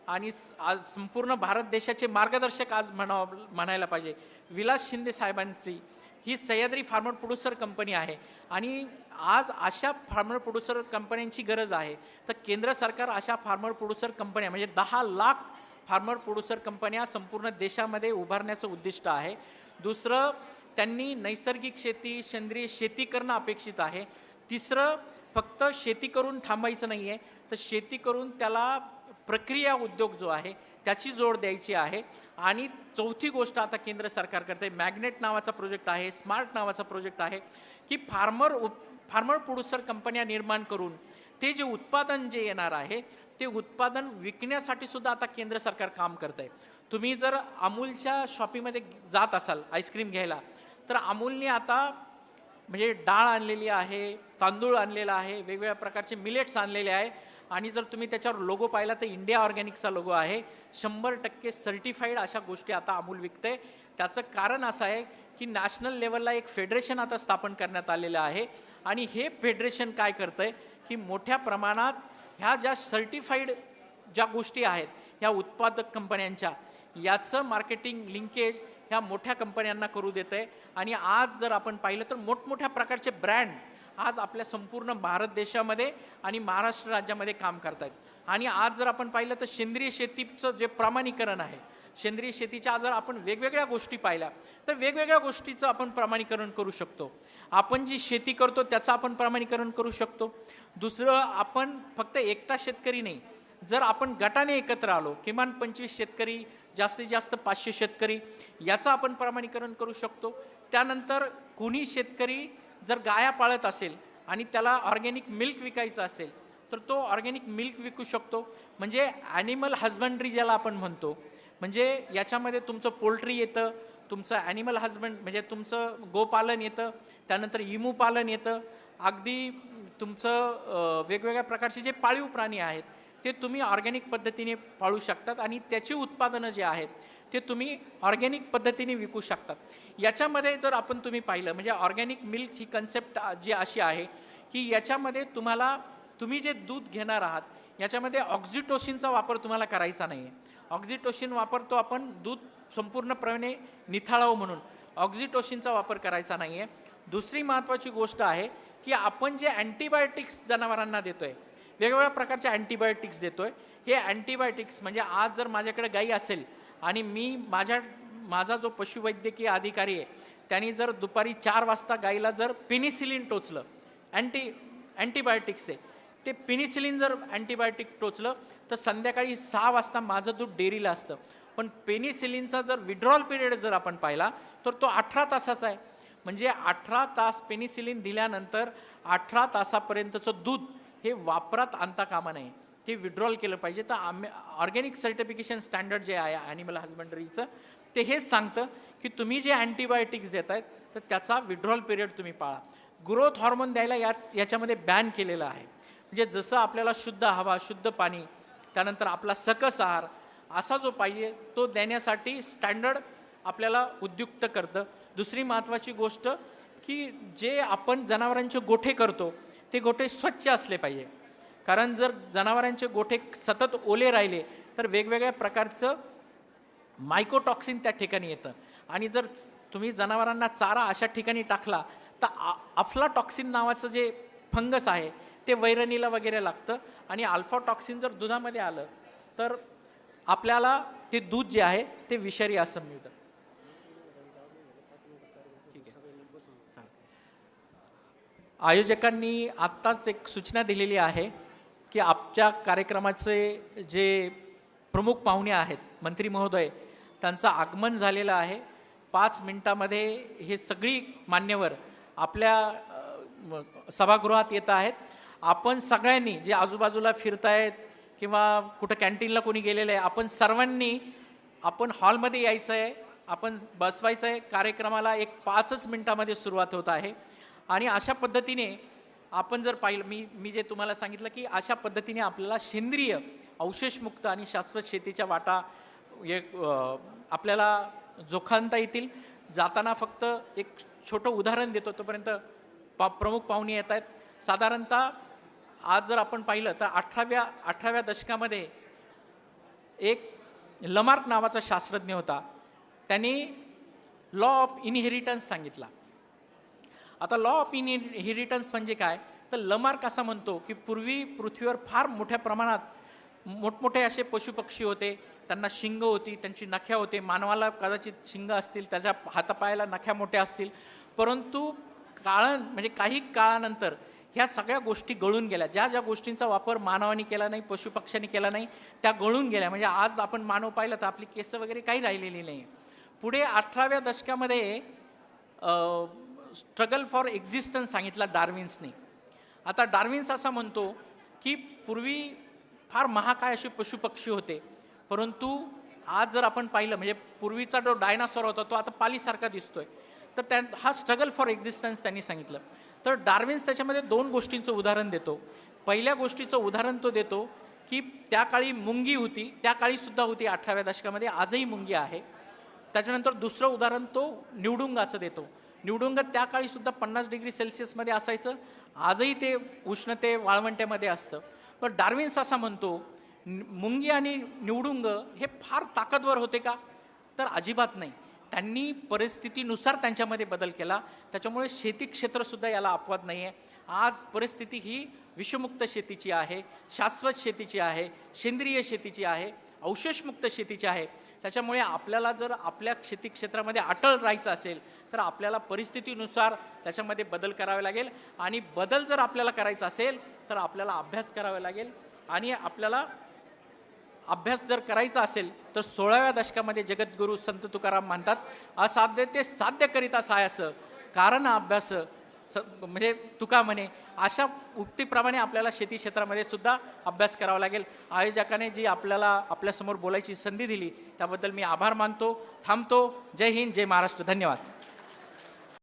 आणि आज संपूर्ण भारत देशाचे मार्गदर्शक आज म्हणायला पाहिजे विलास शिंदे साहेबांची ही सह्याद्री फार्मर प्रोड्युसर कंपनी आहे. आणि आज अशा फार्मर प्रोड्युसर कंपन्यांची गरज आहे, तर केंद्र सरकार अशा फार्मर प्रोड्युसर कंपन्या म्हणजे 10 लाख फार्मर प्रोड्युसर कंपन्या संपूर्ण देशामध्ये उभारण्याचं उद्दिष्ट आहे. दुसरं, त्यांनी नैसर्गिक शेती सेंद्रिय शेती करणं अपेक्षित आहे. तिसरं, फक्त शेती करून थांबायचं नाही आहे, तर शेती करून त्याला प्रक्रिया उद्योग जो आहे त्याची जोड द्यायची आहे. आणि चौथी गोष्ट आता केंद्र सरकार करते, मॅग्नेट नावाचा प्रोजेक्ट आहे, स्मार्ट नावाचा प्रोजेक्ट आहे, की फार्मर प्रोड्युसर कंपन्या निर्माण करून ते जे उत्पादन जे येणार आहे ते उत्पादन विकण्यासाठी सुद्धा आता केंद्र सरकार काम करत आहे. तुम्ही जर अमूलच्या शॉपीमध्ये जात असाल आईस्क्रीम घ्यायला, तर अमूलने आता म्हणजे डाळ आणलेली आहे, तांदूळ आणलेला आहे, वेगवेगळ्या प्रकारचे मिलेट्स आणलेले आहे. आणि जर तुम्ही त्याच्यावर लोगो पाहिला तर इंडिया ऑर्गॅनिकचा लोगो आहे. 100% सर्टिफाईड अशा गोष्टी आता अमूल विकते. त्याचं कारण असं आहे की नॅशनल लेवलला एक फेडरेशन आता स्थापन करण्यात आलेलं आहे. आणि हे फेडरेशन काय करतं आहे की मोठ्या प्रमाणात ह्या ज्या सर्टिफाईड ज्या गोष्टी आहेत ह्या उत्पादक कंपन्यांच्या याचं मार्केटिंग लिंकेज ह्या मोठ्या कंपन्यांना करू देतं आहे. आणि आज जर आपण पाहिलं तर मोठमोठ्या प्रकारचे ब्रँड आज आपल्या संपूर्ण भारत देशामध्ये आणि महाराष्ट्र राज्यामध्ये काम करत आहेत. आणि आज जर आपण पाहिलं तर सेंद्रिय शेतीचं जे प्रमाणीकरण आहे, सेंद्रिय शेतीच्या जर आपण वेगवेगळ्या गोष्टी पाहिल्या तर वेगवेगळ्या गोष्टीचं आपण प्रमाणीकरण करू शकतो. आपण जी शेती करतो त्याचं आपण प्रमाणीकरण करू शकतो. दुसरं, आपण फक्त एकटा शेतकरी नाही, जर आपण गटाने एकत्र आलो, किमान 25 शेतकरी, जास्तीत जास्त 500 शेतकरी, याचं आपण प्रमाणीकरण करू शकतो. त्यानंतर कोणी शेतकरी जर गाया पाळत असेल आणि त्याला ऑर्गॅनिक मिल्क विकायचं असेल तर तो ऑर्गॅनिक मिल्क विकू शकतो. म्हणजे ॲनिमल हजबंड्री ज्याला आपण म्हणतो, म्हणजे याच्यामध्ये तुमचं पोल्ट्री येतं, तुमचं ॲनिमल हजबंड म्हणजे तुमचं गोपालन येतं, त्यानंतर इमू पालन येतं, अगदी तुमचं वेगवेगळ्या प्रकारचे जे पाळीव प्राणी आहेत ते तुम्ही ऑर्गॅनिक पद्धतीने पाळू शकतात आणि त्याची उत्पादनं जे आहेत ते तुम्ही ऑर्गॅनिक पद्धतीने विकू शकतात. याच्यामध्ये जर आपण तुम्ही पाहिलं म्हणजे ऑर्गॅनिक मिल्कची कन्सेप्ट जी अशी आहे की याच्यामध्ये तुम्ही जे दूध घेणार आहात याच्यामध्ये ऑक्झिटोसिनचा वापर तुम्हाला करायचा नाही आहे. ऑक्झिटोसिन वापरतो आपण दूध संपूर्णपणे निथाळावं म्हणून, ऑक्झिटोसिनचा वापर करायचा नाही आहे. दुसरी महत्त्वाची गोष्ट आहे की आपण जे अँटीबायोटिक्स जनावरांना देतो आहे, वेगवेगळ्या प्रकारचे अँटीबायोटिक्स देतो आहे, हे अँटीबायोटिक्स म्हणजे आज जर माझ्याकडे गाई असेल आणि मी माझा जो पशुवैद्यकीय अधिकारी आहे त्यांनी जर दुपारी 4 वाजता गाईला जर पेनिसिलिन टोचलं, अँटीबायोटिक्स आहे ते पेनिसिलिन जर अँटीबायोटिक टोचलं तर संध्याकाळी 6 वाजता माझं दूध डेअरीला असतं. पण पेनिसिलिनचा जर विड्रॉल पिरियड जर आपण पाहिला तर तो 18 तासाचा आहे. म्हणजे 18 तास पेनिसिलिन दिल्यानंतर 18 तासापर्यंतचं दूध हे वापरात आणता कामा नये, ते विड्रॉल केलं पाहिजे. तर ऑर्गॅनिक सर्टिफिकेशन स्टँडर्ड जे आहे ॲनिमल हजबंडरीचं ते हेच सांगतं की तुम्ही जे अँटीबायोटिक्स देत आहेत तर त्याचा विड्रॉल पिरियड तुम्ही पाळा. ग्रोथ हॉर्मोन द्यायला याच्यामध्ये बॅन केलेलं आहे. म्हणजे जसं आपल्याला शुद्ध हवा, शुद्ध पाणी, त्यानंतर आपला सकस आहार असा जो पाहिजे तो देण्यासाठी स्टँडर्ड आपल्याला उद्युक्त करतं. दुसरी महत्त्वाची गोष्ट की जे आपण जनावरांचे गोठे करतो ते गोठे स्वच्छ असले पाहिजे. कारण जर जनावरांचे गोठे सतत ओले राहिले तर वेगवेगळ्या प्रकारचं मायकोटॉक्सिन त्या ठिकाणी येतं आणि जर तुम्ही जनावरांना चारा अशा ठिकाणी टाकला तर अफ्लाटॉक्सिन नावाचं जे फंगस आहे ते वैरणीला वगैरे लागतं आणि अल्फाटॉक्सिन जर दुधामध्ये आलं तर आपल्याला ते दूध जे आहे ते विषारी असं मिळतं. ठीक आहे. आयोजकांनी आत्ताच एक सूचना दिलेली आहे की आजच्या कार्यक्रमाचे जे प्रमुख पाहुणे आहेत मंत्री महोदय त्यांचं आगमन झालेलं आहे. 5 मिनिटामध्ये हे सगळी मान्यवर आपल्या सभागृहात येत आहेत. आपण सगळ्यांनी जे आजूबाजूला फिरतायत किंवा कुठं कॅन्टीनला कोणी गेलेलं आहे आपण सर्वांनी आपण हॉलमध्ये यायचं आहे, आपण बसवायचं आहे. कार्यक्रमाला एक 5च मिनिटामध्ये सुरुवात होत आहे आणि अशा पद्धतीने आपण जर पाहिलं मी जे तुम्हाला सांगितलं की अशा पद्धतीने आपल्याला सेंद्रिय अवशेषमुक्त आणि शाश्वत शेतीच्या वाटा आपल्याला जोखांता येतील. जाताना फक्त एक छोटं उदाहरण देतो तोपर्यंत प्रमुख पाहुणे येत आहेत. साधारणतः आज जर आपण पाहिलं तर 18व्या दशकामध्ये एक लमार्क नावाचा शास्त्रज्ञ होता. त्यांनी लॉ ऑफ इनहेरिटन्स सांगितला. आता लॉ ऑफ इनहेरिटन्स म्हणजे काय तर लमार्क असं म्हणतो की पूर्वी पृथ्वीवर फार मोठ्या प्रमाणात मोठमोठे असे पशुपक्षी होते. त्यांना शिंग होती, त्यांची नख्या होते. मानवाला कदाचित शिंग असतील, त्याच्या हातापायाला नख्या मोठ्या असतील, परंतु म्हणजे काही काळानंतर ह्या सगळ्या गोष्टी गळून गेल्या. ज्या ज्या गोष्टींचा वापर मानवाने केला नाही, पशुपक्ष्यांनी केला नाही, त्या गळून गेल्या. म्हणजे आज आपण मानव पाहिलं तर आपली केस वगैरे काही राहिलेली नाही. पुढे 18व्या दशकामध्ये स्ट्रगल फॉर एक्झिस्टन्स सांगितला डार्विन्सने. आता डार्विन्स असा म्हणतो की पूर्वी फार महाकाय असे पशुपक्षी होते, परंतु आज जर आपण पाहिलं म्हणजे पूर्वीचा जो डायनासॉर होता तो आता पालीसारखा दिसतोय. तर हा स्ट्रगल फॉर एक्झिस्टन्स त्यांनी सांगितलं. तर डार्विन्स त्याच्यामध्ये 2 गोष्टींचं उदाहरण देतो. पहिल्या गोष्टीचं उदाहरण तो देतो की त्या काळी मुंगी होती, त्या काळी सुद्धा होती 18व्या दशकामध्ये, आजही मुंगी आहे. त्याच्यानंतर दुसरं उदाहरण तो निवडुंगाचं देतो. निवडुंग त्या काळी सुद्धा 50 डिग्री सेल्सिअसमध्ये असायचं, आजही ते उष्णते वाळवंट्यामध्ये असतं. पण डार्विन्स असा म्हणतो मुंगी आणि निवडुंग हे फार ताकदवर होते का तर अजिबात नाही. त्यांनी परिस्थितीनुसार त्यांच्यामध्ये बदल केला. त्याच्यामुळे शेती क्षेत्रसुद्धा याला अपवाद नाही आहे. आज परिस्थिती ही विषमुक्त शेतीची आहे, शाश्वत शेतीची आहे, सेंद्रिय शेतीची आहे, अवशेषमुक्त शेतीची आहे. त्याच्यामुळे आपल्याला जर आपल्या शेती क्षेत्रामध्ये अटळ राहायचं असेल तर आपल्याला परिस्थितीनुसार त्याच्यामध्ये बदल करावे लागेल आणि बदल जर आपल्याला करायचा असेल तर आपल्याला अभ्यास करावा लागेल. आणि आपल्याला अभ्यास जर करायचा असेल तर 16व्या दशकामध्ये जगद्गुरू संत तुकाराम म्हणतात असाध्य ते साध्य करिता सायास कारण अभ्यास म्हणजे तुका म्हणे. अशा उक्तीप्रमाणे आपल्याला शेती क्षेत्रामध्ये सुद्धा अभ्यास करावा लागेल. आयोजकाने जी आपल्याला आपल्यासमोर बोलायची संधी दिली त्याबद्दल मी आभार मानतो. थांबतो. जय हिंद, जय महाराष्ट्र. धन्यवाद.